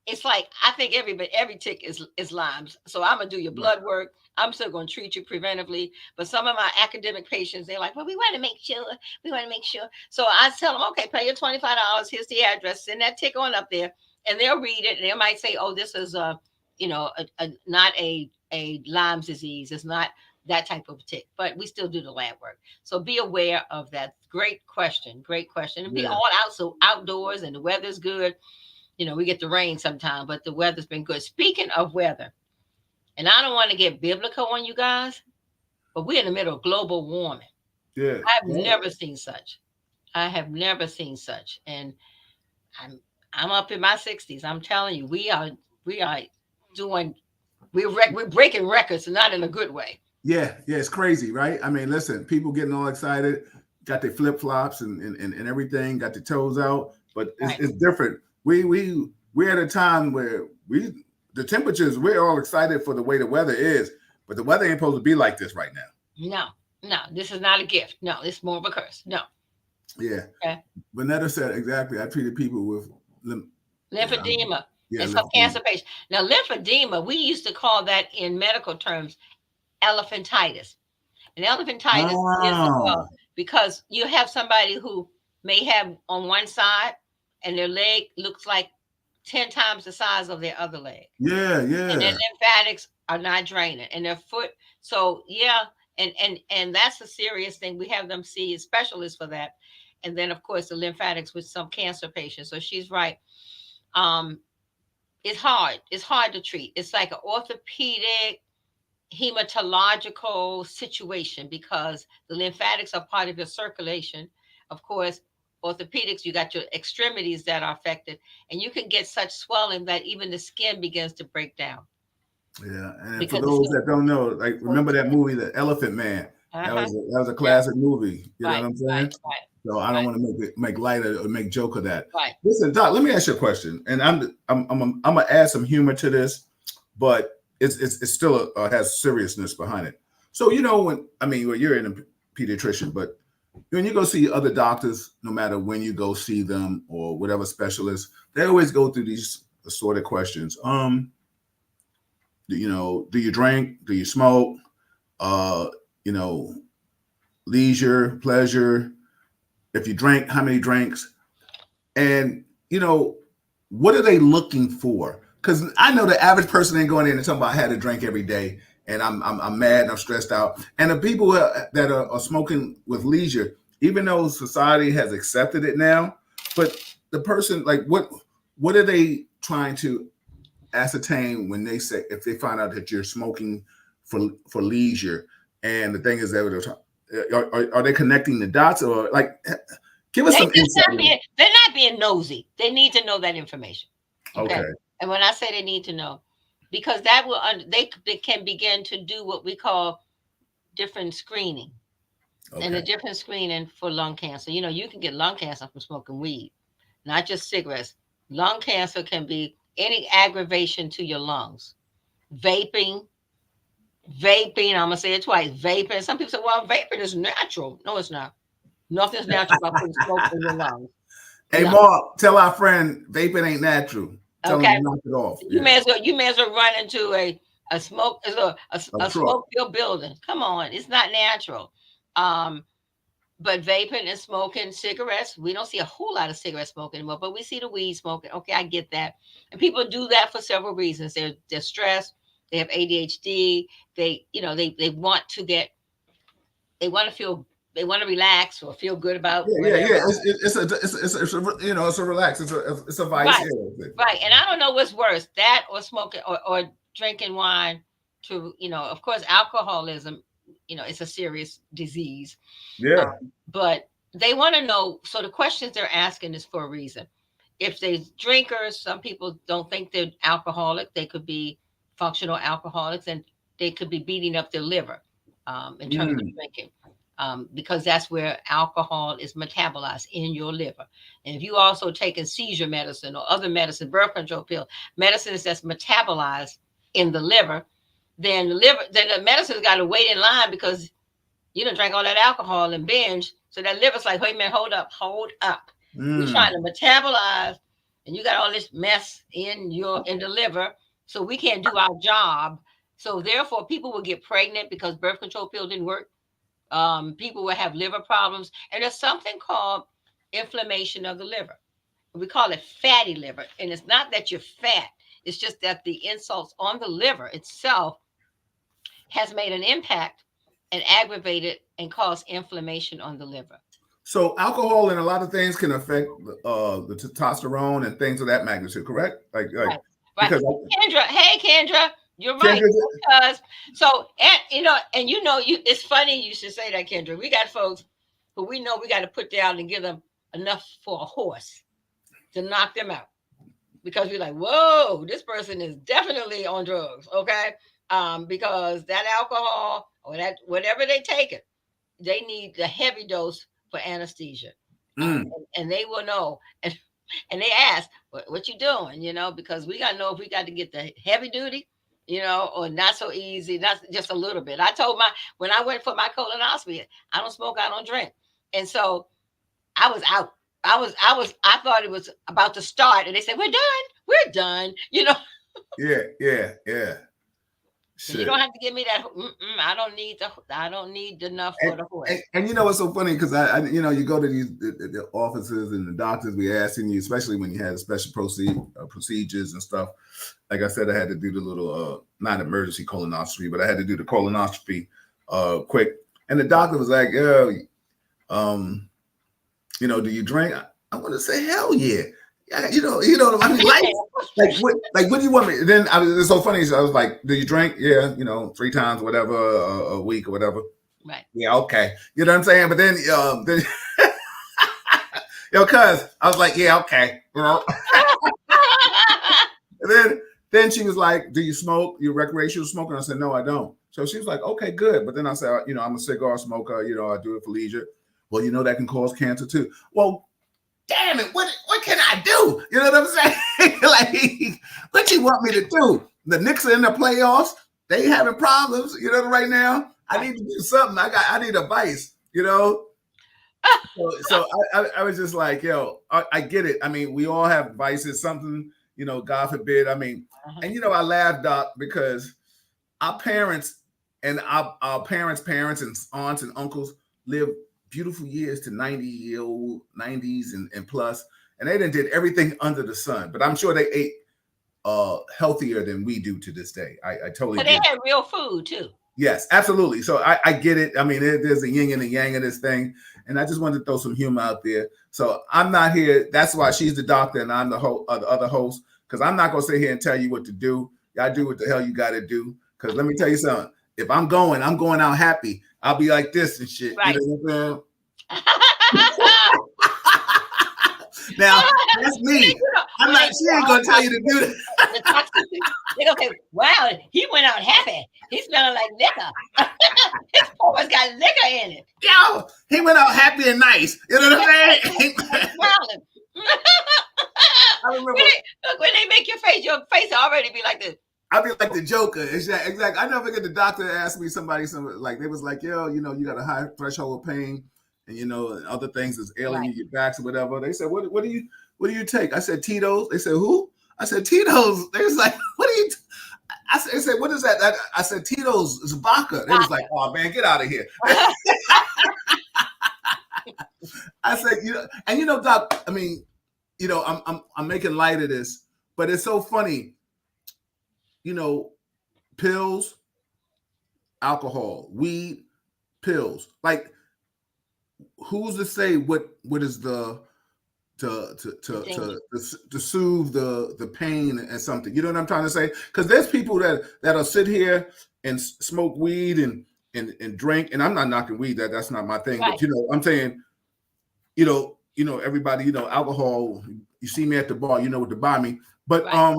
It's like I think every tick is Lyme's. So I'm gonna do your Right. blood work. I'm still gonna treat you preventively. But some of my academic patients, they're like, well, we want to make sure. We want to make sure. So I tell them, okay, pay your $25. Here's the address. Send that tick on up there, and they'll read it, and they might say, oh, this is not a Lyme's disease. It's not that type of tick, but we still do the lab work. So be aware of that. Great question. Great question. And be Yeah. all out so outdoors and the weather's good. We get the rain sometime, but the weather's been good. Speaking of weather, and I don't want to get biblical on you guys, but we're in the middle of global warming. Yeah. I've Right. never seen such. I have never seen such. And I'm up in my 60s. I'm telling you, we are doing we're breaking records, not in a good way. Yeah. Yeah. It's crazy, right? I mean, listen, people getting all excited, got their flip flops and everything, got their toes out, but Right. it's different. We're at a time where the temperatures, we're all excited for the way the weather is, but the weather ain't supposed to be like this right now. No, no, this is not a gift. No, it's more of a curse. No. Yeah. Okay. Vanetta said exactly. I treated people with yeah, Lymphedema yeah, and some cancer patients. Now, lymphedema, we used to call that in medical terms elephantitis. And elephantitis is Oh, because you have somebody who may have on one side and their leg looks like 10 times the size of their other leg. yeah, And their yeah, lymphatics are not draining and their foot. So yeah, and that's a serious thing. We have them see specialists for that. And then of course the lymphatics with some cancer patients. So she's right. Um, it's hard. It's hard to treat. It's like an orthopedic hematological situation because the lymphatics are part of your circulation. Of course, orthopedics, you got your extremities that are affected, and you can get such swelling that even the skin begins to break down yeah. And for because those that don't know, like remember that movie, The Elephant Man. uh-huh. That was a Yeah, classic movie. You know right, what I'm right, saying? right, So I don't right, want to make light of or make joke of that. right. Listen, Doc, let me ask you a question, and I'm gonna add some humor to this, but it's still has seriousness behind it. So when you're in a pediatrician, but when you go see other doctors, no matter when you go see them or whatever specialist, they always go through these assorted questions. Do you drink? Do you smoke? Uh, you know, leisure, pleasure. If you drink, how many drinks? And what are they looking for? Because I know the average person ain't going in and talking about I had a drink every day and I'm mad and I'm stressed out. And the people that are smoking with leisure, even though society has accepted it now, but the person like what are they trying to ascertain when they say if they find out that you're smoking for leisure? And the thing is that are they connecting the dots or like give us They some just insight? they're not being nosy. They need to know that information. Okay. Okay. And when I say they need to know, because that will they can begin to do what we call different screening. And the Okay. different screening for lung cancer. You can get lung cancer from smoking weed, not just cigarettes. Lung cancer can be any aggravation to your lungs. Vaping, vaping, I'm gonna say it twice. Vaping. Some people say, well, vaping is natural. No, it's not. Nothing's natural about putting smoke in your lungs. Hey, No. Mark, tell our friend vaping ain't natural. Tell him Okay. to knock it off. You Yeah. may as well run into a smoke A a truck. smoke filled building. Come on, it's not natural. Um, but vaping and smoking cigarettes, we don't see a whole lot of cigarette smoke anymore, but we see the weed smoking. Okay, I get that. And people do that for several reasons. They're stressed, they have ADHD, they want to feel they want to relax or feel good about Yeah. whatever. It's a relax. It's a vice. Right, Yeah. right. And I don't know what's worse, that or smoking or drinking wine to, of course, alcoholism, it's a serious disease. Yeah. But they want to know. So the questions they're asking is for a reason. If they drinkers, some people don't think they're alcoholic. They could be functional alcoholics, and they could be beating up their liver in terms of Mm. drinking, because that's where alcohol is metabolized in your liver. And if you also taking seizure medicine or other medicine, birth control pill, medicines that's metabolized in the liver, then the medicine's got to wait in line because you done drank all that alcohol and binge. So that liver's like, wait a minute, hold up. We're trying Mm. to metabolize, and you got all this mess in the liver, so we can't do our job. So therefore, people will get pregnant because birth control pill didn't work. People will have liver problems, and there's something called inflammation of the liver. We call it fatty liver, and it's not that you're fat. It's just that the insults on the liver itself has made an impact and aggravated and caused inflammation on the liver. So alcohol and a lot of things can affect the testosterone and things of that magnitude. Correct? Right, right. Because Kendra, hey Kendra, you're right. Kendra, Because so and it's funny you should say that, Kendra. We got folks who we know we got to put down and give them enough for a horse to knock them out because we're like, whoa, this person is definitely on drugs, okay? Because that alcohol or that whatever they take it, they need the heavy dose for anesthesia, mm, and they will know. And they ask, what you doing? Because we got to know if we got to get the heavy duty, or not so easy, not just a little bit. I told when I went for my colonoscopy, I don't smoke, I don't drink, and so I was out. I thought it was about to start, and they said, we're done. yeah. You Shit. don't have to give me that. I don't need enough for the horse. And you know what's so funny? Because you go to the offices and the doctors, we asking you, especially when you had special procedures and stuff. Like I said, I had to do the little not emergency colonoscopy, but I had to do the colonoscopy quick. And the doctor was like, "Yo, do you drink?" I want to say, "Hell yeah." Yeah, I mean, what do you want me? Then it's so funny. So I was like, "Do you drink?" Yeah, 3 times, whatever, a week or whatever. Right. Yeah, okay. You know what I'm saying? But then, cuz I was like, yeah, okay. And then she was like, "Do you smoke? You recreational smoker?" I said, "No, I don't." So she was like, "Okay, good." But then I said, "I'm a cigar smoker. I do it for leisure." Well, that can cause cancer too. Well, damn it, what can I do? You know what I'm saying? Like, what you want me to do? The Knicks are in the playoffs. They having problems, right now. I need to do something. I need advice, So I was just like, yo, I get it. I mean, we all have vices, something, God forbid. I mean, and I laugh, Doc, because our parents and our parents' parents and aunts and uncles lived beautiful years to 90-year-old, 90s and plus, and they done did everything under the sun. But I'm sure they ate healthier than we do to this day. I totally But get they it. had real food too. Yes, absolutely. So I get it. I mean, there's a yin and a yang of this thing, and I just wanted to throw some humor out there. So I'm not here. That's why she's the doctor and I'm the other host, because I'm not gonna sit here and tell you what to do. Y'all do what the hell you got to do. Because let me tell you something. If I'm going out happy. I'll be like this and shit. Right. You know what I'm saying? Now that's me. I'm not. She ain't gonna tell you to do that. The toxicity. They gonna say, "Wow, he went out happy. He's smelling like liquor. His pores got liquor in it." Yo, he went out happy and nice. You know what I'm saying? Smiling. I remember when they make your face already be like this. I'll be like the Joker. Exactly. I never forget the doctor asked me like they was like, yo, you got a high threshold of pain, and other things is ailing you, your backs or whatever. They said, what do you take? I said Tito's. They said, who? I said Tito's. They was like, what do you? They said, what is that? I said Tito's is vodka. They was like, oh man, get out of here. I said, and Doc. I mean, I'm making light of this, but it's so funny. Pills, alcohol, weed, pills. Like who's to say what is the to soothe the pain and something? You know what I'm trying to say? Because there's people that'll sit here and smoke weed and drink, and I'm not knocking weed. That's not my thing. Right. But I'm saying, everybody, alcohol. You see me at the bar, you know what to buy me. But Right.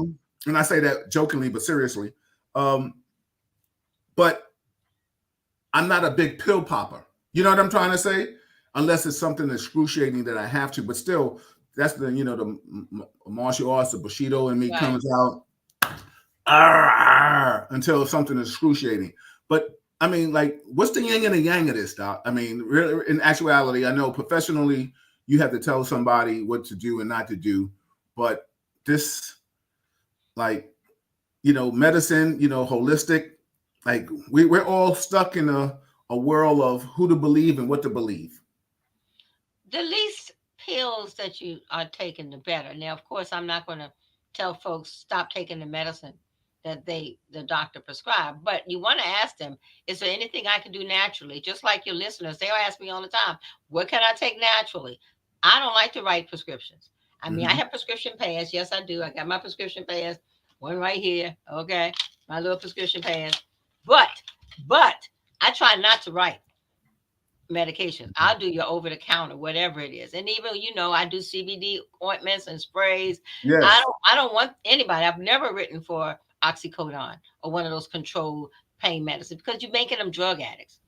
and I say that jokingly, but seriously. But I'm not a big pill popper. You know what I'm trying to say? Unless it's something excruciating that I have to. But still, that's the martial arts, the Bushido in me comes out until something is excruciating. But I mean, like, what's the yin and the yang of this, Doc? I mean, really, in actuality, I know professionally you have to tell somebody what to do and not to do. But this, like, medicine, holistic, like we're all stuck in a world of who to believe and what to believe. The least pills that you are taking, the better. Now, of course, I'm not going to tell folks stop taking the medicine that the doctor prescribed, but you want to ask them, is there anything I can do naturally? Just like your listeners, they'll ask me all the time, what can I take naturally? I don't like to write prescriptions. I mean, I have prescription pads. Yes, I do. I got my prescription pads, one right here. Okay, my little prescription pads. But I try not to write medication. I'll do your over the counter, whatever it is. And even, I do CBD ointments and sprays. Yes. I don't want anybody. I've never written for oxycodone or one of those controlled pain medicines because you're making them drug addicts.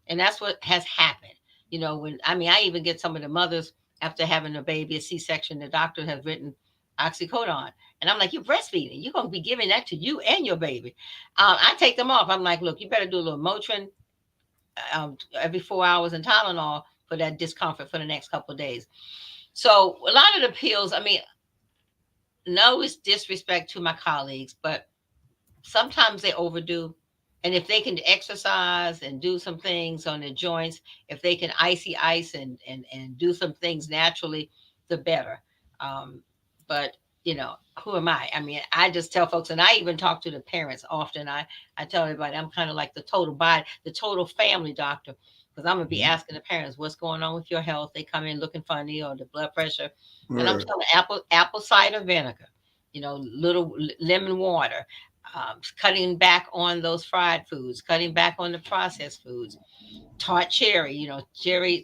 And that's what has happened. I even get some of the mothers after having a baby, a C-section, the doctor has written oxycodone. And I'm like, you're breastfeeding. You're going to be giving that to you and your baby. I take them off. I'm like, look, you better do a little Motrin every 4 hours and Tylenol for that discomfort for the next couple of days. So a lot of the pills, I mean, no is disrespect to my colleagues, but sometimes they overdo. And if they can exercise and do some things on their joints, if they can icy ice and do some things naturally, the better. But who am I? I mean, I just tell folks, and I even talk to the parents often. I tell everybody I'm kind of like the total body, the total family doctor, because I'm gonna be asking the parents what's going on with your health. They come in looking funny or the blood pressure, and I'm telling apple cider vinegar, little lemon water, cutting back on those fried foods, cutting back on the processed foods. Tart cherry,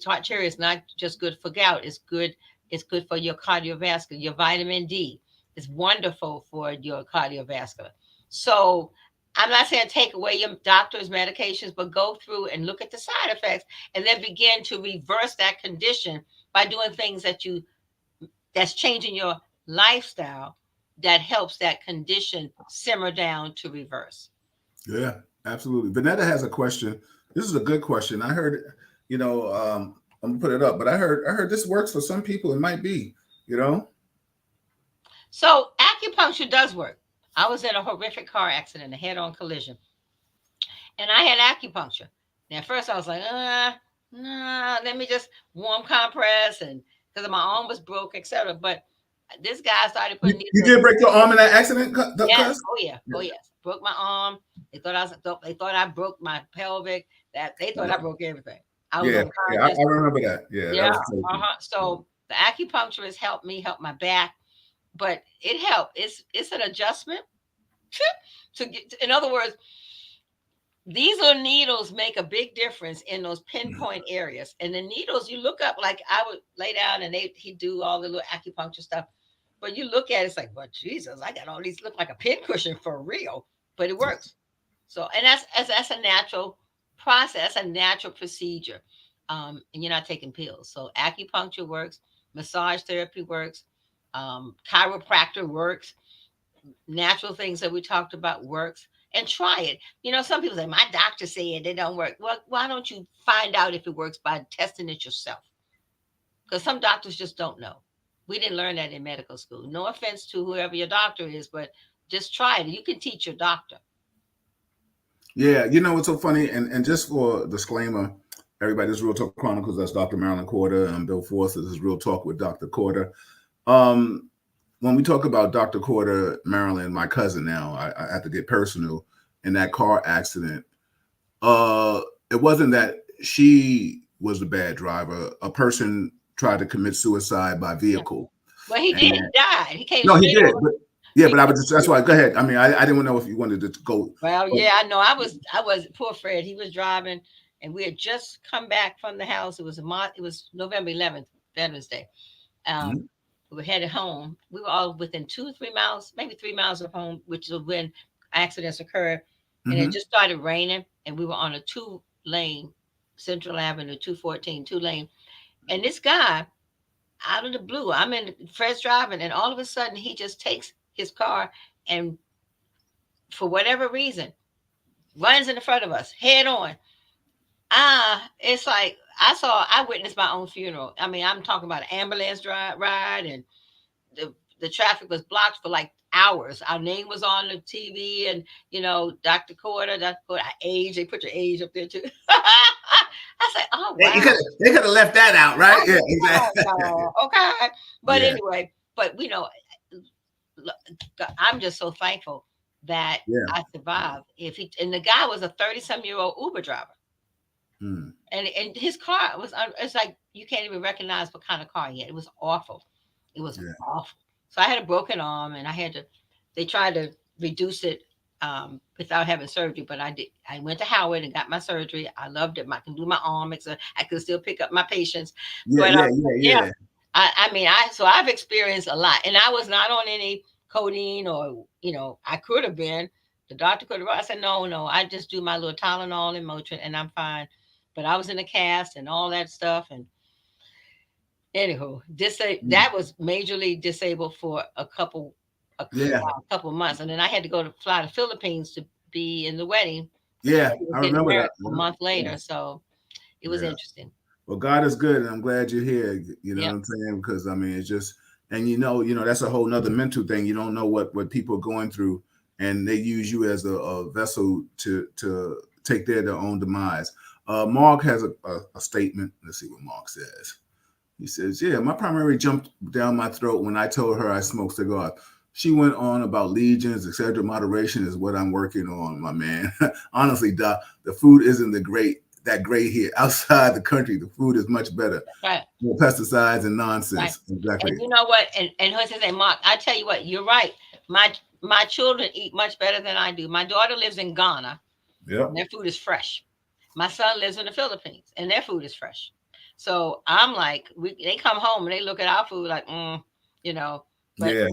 tart cherry is not just good for gout. It's good. It's good for your cardiovascular, your vitamin D. It's wonderful for your cardiovascular. So I'm not saying take away your doctor's medications, but go through and look at the side effects and then begin to reverse that condition by doing things that's changing your lifestyle that helps that condition simmer down to reverse. Yeah, absolutely. Vanetta has a question. This is a good question. I heard, I'm gonna put it up, but I heard this works for some people. It might be, So acupuncture does work. I was in a horrific car accident, a head-on collision, and I had acupuncture. Now, at first, I was like, nah, let me just warm compress, and because my arm was broke, etc. But this guy started putting You did break your arm in that accident, yes, oh yes, broke my arm. They thought I broke my pelvic. That they thought I broke everything. I was I remember that. Yeah, yeah. that was So the acupuncturist helped me help my back, but it helped. It's an adjustment to get. In other words, these little needles make a big difference in those pinpoint areas. And the needles, you look up, like I would lay down and he do all the little acupuncture stuff. But you look at it, it's like, well, Jesus, I got all these look like a pin cushion for real, but it works. So, and that's a natural process, a natural procedure. And you're not taking pills. So acupuncture works, massage therapy works, chiropractor works, natural things that we talked about works, and try it. Some people say, my doctor said they don't work. Well, why don't you find out if it works by testing it yourself? Because some doctors just don't know. We didn't learn that in medical school. No offense to whoever your doctor is, but just try it. You can teach your doctor. Yeah, what's so funny, and just for disclaimer, everybody, this is Real Talk Chronicles. That's Dr. Marilyn Corder. I'm Bill Forster. This is Real Talk with Dr. Corder. When we talk about Dr. Corder, Marilyn, my cousin now, I have to get personal. In that car accident, it wasn't that she was the bad driver. A person tried to commit suicide by vehicle. Well, he did. He died. He came No, he straight did. over. But yeah, but I was just, that's why. Go ahead. I mean, I didn't know if you wanted to go. Well, But, yeah, I know. I was poor Fred. He was driving, and we had just come back from the house. It was it was November 11th, Veterans Day. Um, Mhm. we were headed home. We were all within 2 or 3 miles, maybe 3 miles of home, which is when accidents occurred. And it Mhm. just started raining, and we were on a two-lane Central Avenue, 214, two-lane. And this guy, out of the blue, I'm in Fred's driving, and all of a sudden he just takes his car and, for whatever reason, runs in the front of us head on. It's like I witnessed my own funeral. I mean, I'm talking about an ambulance ride, and the traffic was blocked for like hours. Our name was on the TV, and Dr. Porter, our age. They put your age up there too. I said, "Oh wow." They could have left that out, right? Yeah, Oh, exactly. no. Okay, but Yeah, anyway, but I'm just so thankful that yeah. I survived. If he and the guy was a 30-some-year-old Uber driver. Hmm. And his car was it's like you can't even recognize what kind of car he had. It was awful. It was Yeah, awful. So I had a broken arm, and they tried to reduce it without having surgery, but I went to Howard and got my surgery. I loved it. I can do my arm. I could still pick up my patients. yeah, But yeah, yeah, yeah, yeah. I mean, I've experienced a lot, and I was not on any codeine, or I could have been. The doctor could have. I said no, no. I just do my little Tylenol and Motrin, and I'm fine. But I was in a cast and all that stuff, and anywho, Mm. that was majorly disabled for Yeah, a couple months, and then I had to fly to Philippines to be in the wedding because yeah. Freddie was I getting remember married that. a month Yeah, later. So it was yeah. interesting. Well, God is good, and I'm glad you're here. You know what Yep. I'm saying? Because I mean, it's just, and that's a whole nother mental thing. You don't know what people are going through, and they use you as a vessel to take their own demise. Mark has a statement. Let's see what Mark says. He says, "Yeah, my primary jumped down my throat when I told her I smoked cigars. She went on about legions, etc. Moderation is what I'm working on, my man. Honestly, Doc, the food isn't that great here. Outside the country, the food is much better. Right. More pesticides and Right. nonsense. And Exactly. you know what? And what's his name, Mark? I tell you what, you're right. My children eat much better than I do. My daughter lives in Ghana, and Yep. their food is fresh. My son lives in the Philippines, and their food is fresh. So I'm like, they come home and they look at our food like, you know. But Yeah.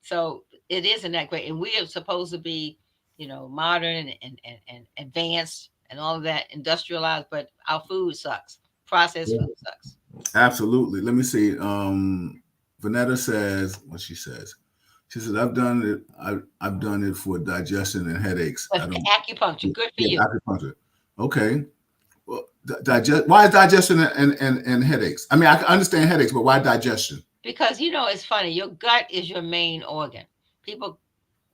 so it isn't that great, and we are supposed to be, modern and advanced and all of that, industrialized. But our food sucks. Processed Yeah. food sucks. Absolutely. Let me see. Vanetta says what she says. She says, I've done it. I've done it for digestion and headaches. I But don't. acupuncture, good for Yeah, you. acupuncture. Okay. Well, digest. Why is digestion and headaches? I mean, I can understand headaches, but why digestion? Because it's funny. Your gut is your main organ. People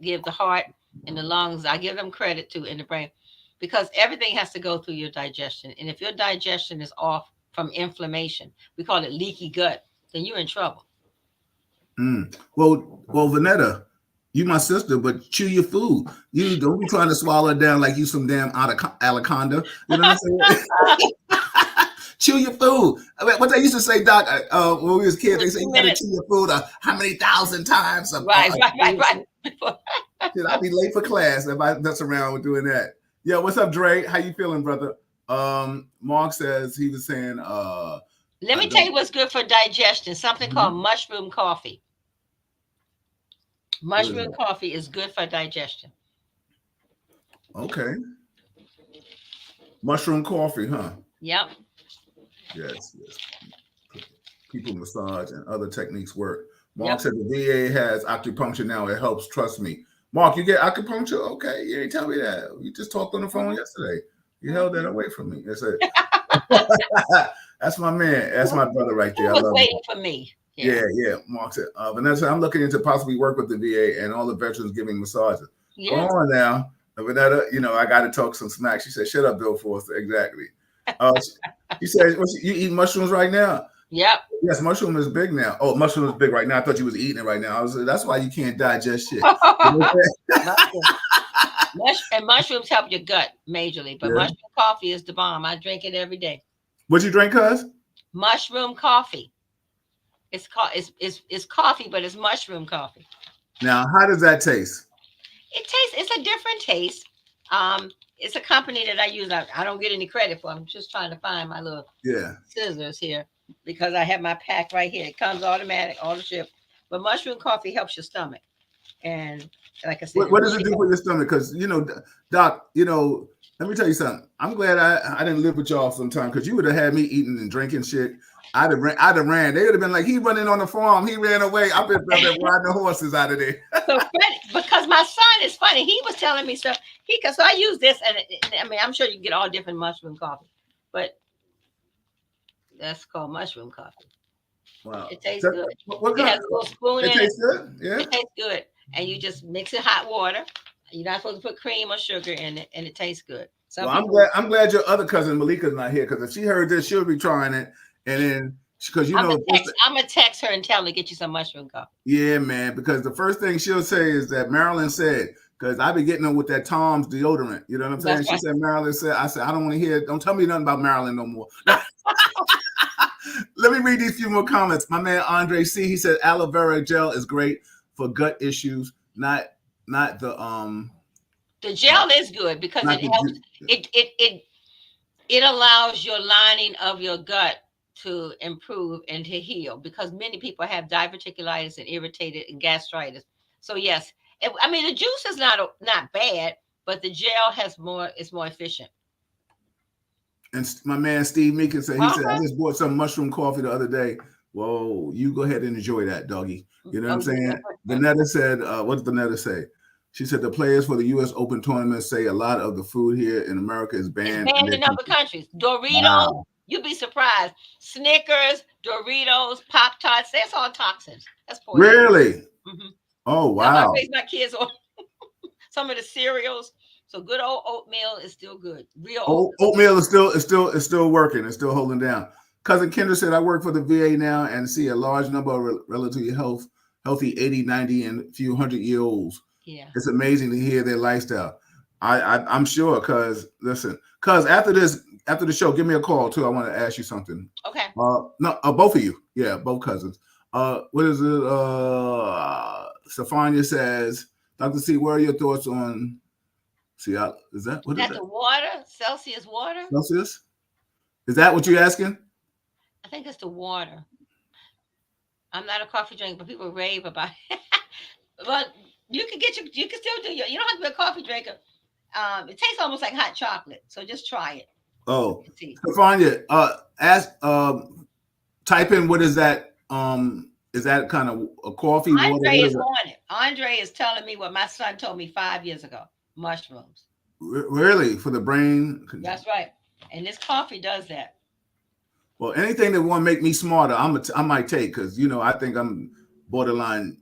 give the heart and the lungs. I give them credit to in the brain, because everything has to go through your digestion. And if your digestion is off from inflammation, we call it leaky gut, then you're in trouble. Mm. Well, Vanetta, you my sister, but chew your food. You don't be trying to swallow it down like you some damn anaconda. You know what I'm saying? Chew your food. I mean, what they used to say, Doc, when we was kids, they say Two you got to minutes. chew your food how many thousand times. Right, right. Shit, I'll be late for class if I mess around with doing that. Yeah, what's up, Dre? How you feeling, brother? Mark says he was saying, Let I me tell don't. you what's good for digestion. Something called Mhm. mushroom coffee. What is Mushroom that? coffee is good for digestion. Okay, mushroom coffee, huh? Yep. Yes, yes. People massage and other techniques work. Mark Yep. said the VA has acupuncture now. It helps. Trust me. Mark, you get acupuncture? Okay, you ain't tell me that. We just talked on the phone Mhm, yesterday. You held that mhm. away from me. I said, that's my man. That's my brother right Who there. I was love waiting Mark. for me? Yeah. Yeah, yeah. Mark said, Vanessa, I'm looking into possibly work with the VA and all the veterans giving massages. Go Yeah. on now. Vanessa, I got to talk some smack. She said, shut up, Bill Forster. Exactly. She said, you eat mushrooms right now? Yep. Yes, mushroom is big now. Oh, mushroom is big right now. I thought you was eating it right now. That's why you can't digest shit. Mushroom. And mushrooms help your gut majorly, but Yeah. mushroom coffee is the bomb. I drink it every day. What you drink, cuz? Mushroom coffee. It's called it's coffee, but it's mushroom coffee. Now, how does that taste? It tastes it's a different taste. It's a company that I use. I don't get any credit for. I'm just trying to find my little Yeah. scissors here because I have my pack right here. It comes automatic, auto ship. But mushroom coffee helps your stomach, and like I said, it What does it really do for helps. your stomach? Because Doc, let me tell you something. I'm glad I didn't live with y'all sometime because you would have had me eating and drinking shit. I'd have ran. They would have been like, he running on the farm. He ran away. I've been riding the horses out of there. So Fred, because my son is funny, he was telling me stuff. So I use this, and I mean, I'm sure you can get all different mushroom coffee, but that's called mushroom coffee. Wow. It tastes good. What It kind has a little spoon it in it. tastes good? Yeah. It tastes good, and you just mix it hot water. You're not supposed to put cream or sugar in it, and it tastes good. Some Well, I'm people, glad I'm glad your other cousin Malika's not here because if she heard this, she'll be trying it. And then because I'm gonna text her and tell her to get you some mushroom coffee. yeah, man, because the first thing she'll say is that Marilyn said, because I be getting them with that Tom's deodorant. You know what I'm saying? That's She right. said Marilyn said, I said, I don't want to hear, don't tell me nothing about Marilyn no more. Let me read these few more comments. My man Andre C, he said aloe vera gel is great for gut issues, not The gel is good because not it the helps. It allows your lining of your gut to improve and to heal because many people have diverticulitis and irritated and gastritis. So yes, I mean the juice is not bad, but the gel has more is more efficient. And my man Steve Meekin said, he said, I Uh-huh. just bought some mushroom coffee the other day. Whoa, you go ahead and enjoy that, doggy. You know what I'm Oh, saying? yeah. Vanetta said, what did Vanetta say? She said the players for the U.S. Open tournament say a lot of the food here in America is It's banned in banned their in other country. countries. Doritos, Wow. you'd be surprised. Snickers, Doritos, Pop Tarts, that's all toxins. That's poison. Really? Hmm. Oh, That's what I wow. raise my kids on. Some of the cereals. So good old oatmeal is still good. Real oatmeal. Oatmeal is still working. It's still holding down. Cousin Kendra said, I work for the VA now and see a large number of relatively healthy 80, 90, and few 100-year-olds. Yeah. It's amazing to hear their lifestyle. I'm sure because listen, because after the show, give me a call too. I want to ask you something. Okay. No, both of you. Yeah, both cousins. What is it? Stefania says, Dr. C, what are your thoughts on is that what is That's that? the water, Celsius water. Celsius? Is that what you're asking? I think it's the water. I'm not a coffee drinker, but people rave about it. But you can still do you don't have to be a coffee drinker. It tastes almost like hot chocolate. So just try it Oh, and see. Stefania, ask type in what is that kind of a coffee water? Andre What is is it? on it. Andre is telling me what my son told me 5 years ago. Mushrooms. Really for the brain? That's right. And this coffee does that. Well, anything that want to make me smarter, I might take because I think I'm borderline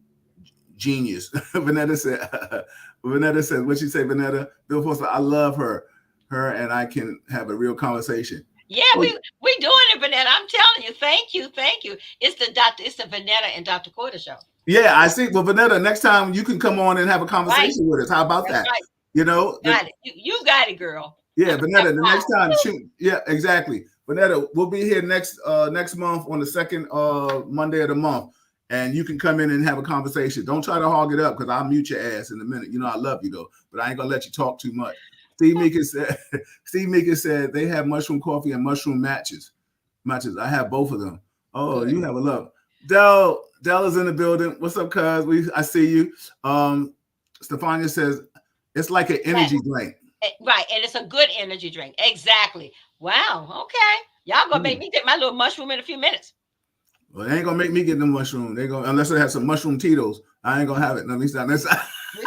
genius. Vanetta said. Vanetta said, "What she say, Vanetta?" Bill Foster, I love her, and I can have a real conversation. Yeah, Oh, we doing it, Vanetta. I'm telling you. Thank you. It's the Vanetta and Dr. Porter show. yeah, I see. Well, Vanetta, next time you can come on and have a Right. conversation with us. How about That's that? right. You know, Got it. You got it, girl. yeah, Vanetta. The next time, shoot. Yeah, exactly. Vanetta, we'll be here next month on the second Monday of the month, and you can come in and have a conversation. Don't try to hog it up because I'll mute your ass in a minute. You know I love you though, but I ain't gonna let you talk too much. Steve Meekin said. Steve Meekin said they have mushroom coffee and mushroom matches. Matches. I have both of them. Oh, Good. you have a love. Dell is in the building. What's up, cuz? I see you. Stefania says it's like an energy drink. Right, and it's a good energy drink. Exactly. Wow. Okay. Y'all gonna make me take my little mushroom in a few minutes. Well, they ain't gonna make me get the mushroom. They gonna unless they have some mushroom Tito's. I ain't gonna have it. No, at least not this. We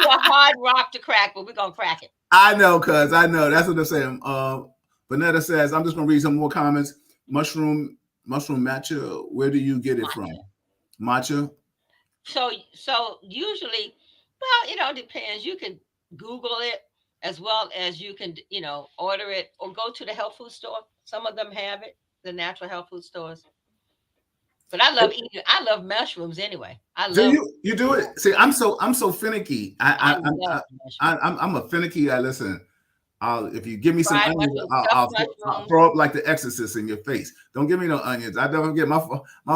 a hard rock to crack, but we're gonna crack it. I know, cuz I know. That's what they're saying. Vanetta says, I'm just gonna read some more comments. Mushroom matcha. Where do you get it from? Matcha. So usually, well, it depends. You can Google it as well as you can, order it or go to the health food store. Some of them have it, the natural health food stores. But I love eating. I love mushrooms anyway. I Do love. you do it? See, I'm so finicky. I love mushrooms. I'm a finicky. I listen. If you give me some Fried onions, mushrooms, I'll stuffed I'll mushrooms. throw up like the Exorcist in your face. Don't give me no onions. I never forget my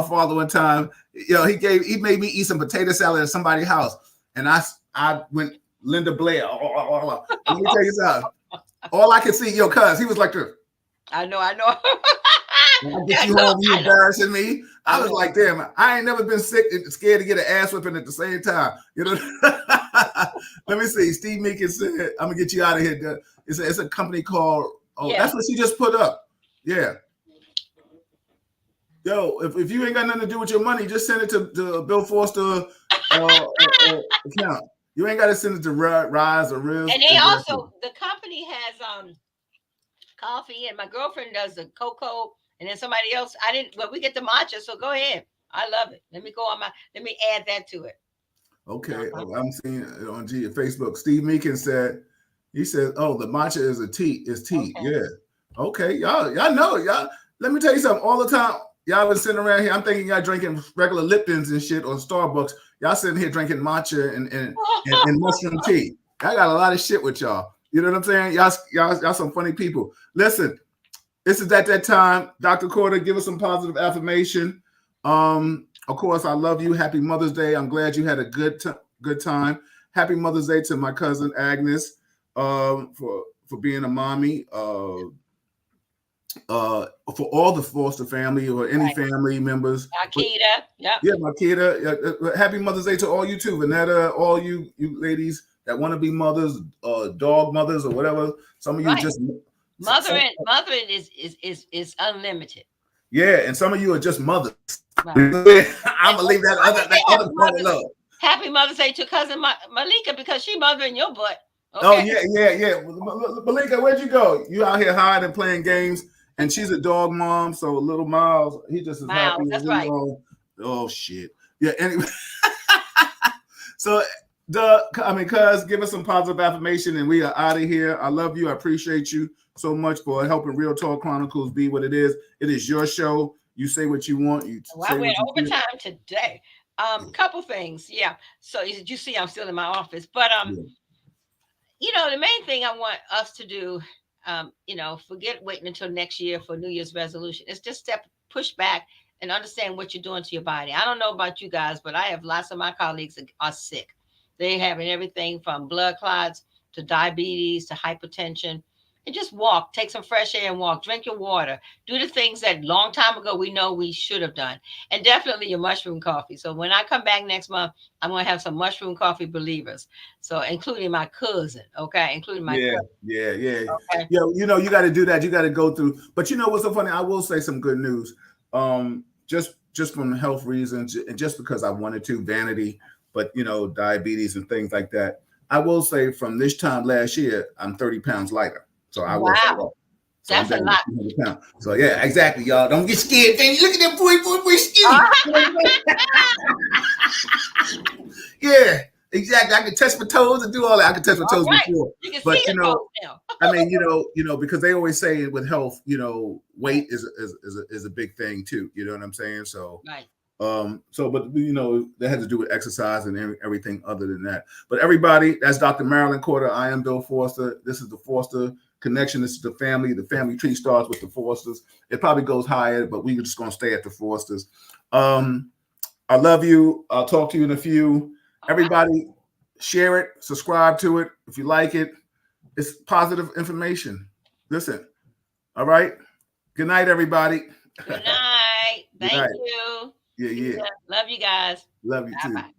father one time. He made me eat some potato salad at somebody's house, and I went Linda Blair. And let me tell you something. All I could see, cuz he was like this. I know. When I get you home, you embarrassing me. I was like, damn, I ain't never been sick and scared to get an ass whipping at the same time. Let me see. Steve Meekin said, I'm gonna get you out of here. It's a company called, that's what she just put up. Yeah. Yo, if you ain't got nothing to do with your money, just send it to Bill Foster account. You ain't got to send it to Rise or Riz. And they also, the company has coffee, and my girlfriend does the cocoa, and then somebody else. We get the matcha, so go ahead. I love it. Let me add that to it. Okay. I'm seeing it on Facebook. Steve Meekin said, oh, the matcha is tea. Okay. Yeah. Okay. Y'all know. Let me tell you something. All the time, y'all been sitting around here. I'm thinking y'all drinking regular Liptons and shit or Starbucks. Y'all sitting here drinking matcha and mushroom tea. I got a lot of shit with y'all. You know what I'm saying? Y'all some funny people. Listen, this is at that time. Dr. Corder, give us some positive affirmation. Of course, I love you. Happy Mother's Day. I'm glad you had a good time. Happy Mother's Day to my cousin Agnes for being a mommy. For all the Foster family or any family members. Makita, yeah, Makita. Happy Mother's Day to all you too, Vanetta. All you ladies that want to be mothers, dog mothers or whatever. Some of you just mothering is unlimited. Yeah, and some of you are just mothers. Right. I'm gonna leave that other part alone. Happy Mother's Day to cousin Malika because she mothering your butt. Okay. Oh yeah. Malika, where'd you go? You out here hiding and playing games, and she's a dog mom. So little Miles, he just is happy. That's right. Oh shit. Yeah. Anyway. So cuz give us some positive affirmation, and we are out of here. I love you. I appreciate you so much for helping Real Talk Chronicles be what it is. It is your show. You say what you want. I went overtime today. Couple things. Yeah. So you see, I'm still in my office, but the main thing I want us to do, forget waiting until next year for New Year's resolution. It's just push back and understand what you're doing to your body. I don't know about you guys, but I have lots of my colleagues that are sick. They having everything from blood clots to diabetes to hypertension. And just walk, take some fresh air and walk, drink your water, do the things that long time ago we know we should have done. And definitely your mushroom coffee. So when I come back next month, I'm going to have some mushroom coffee believers. So including my cousin, okay? Including my cousin. Yeah. Okay. Yeah, you got to do that. You got to go through. But you know what's so funny? I will say some good news. Just from health reasons and just because I wanted to, vanity, but diabetes and things like that. I will say from this time last year, I'm 30 pounds lighter. So I will say that. So that's a lot. So yeah, exactly, y'all. Don't get scared. Look at that boy skinny. Yeah, exactly. I can touch my toes and do all that. I can touch my toes before. You can see the toes now. I mean, because they always say with health, weight is a big thing too. You know what I'm saying? So right. But that had to do with exercise and everything other than that. But everybody, that's Dr. Marilyn Corder. I am Bill Foster. This is the Foster Connection. This is the family. The family tree starts with the Fosters. It probably goes higher, but we're just going to stay at the Fosters. I love you. I'll talk to you in a few. Everybody, share it, subscribe to it if you like it. It's positive information. Listen. All right. Good night, everybody. Good night. Thank you. Yeah. Love you guys. Love you too. Bye-bye.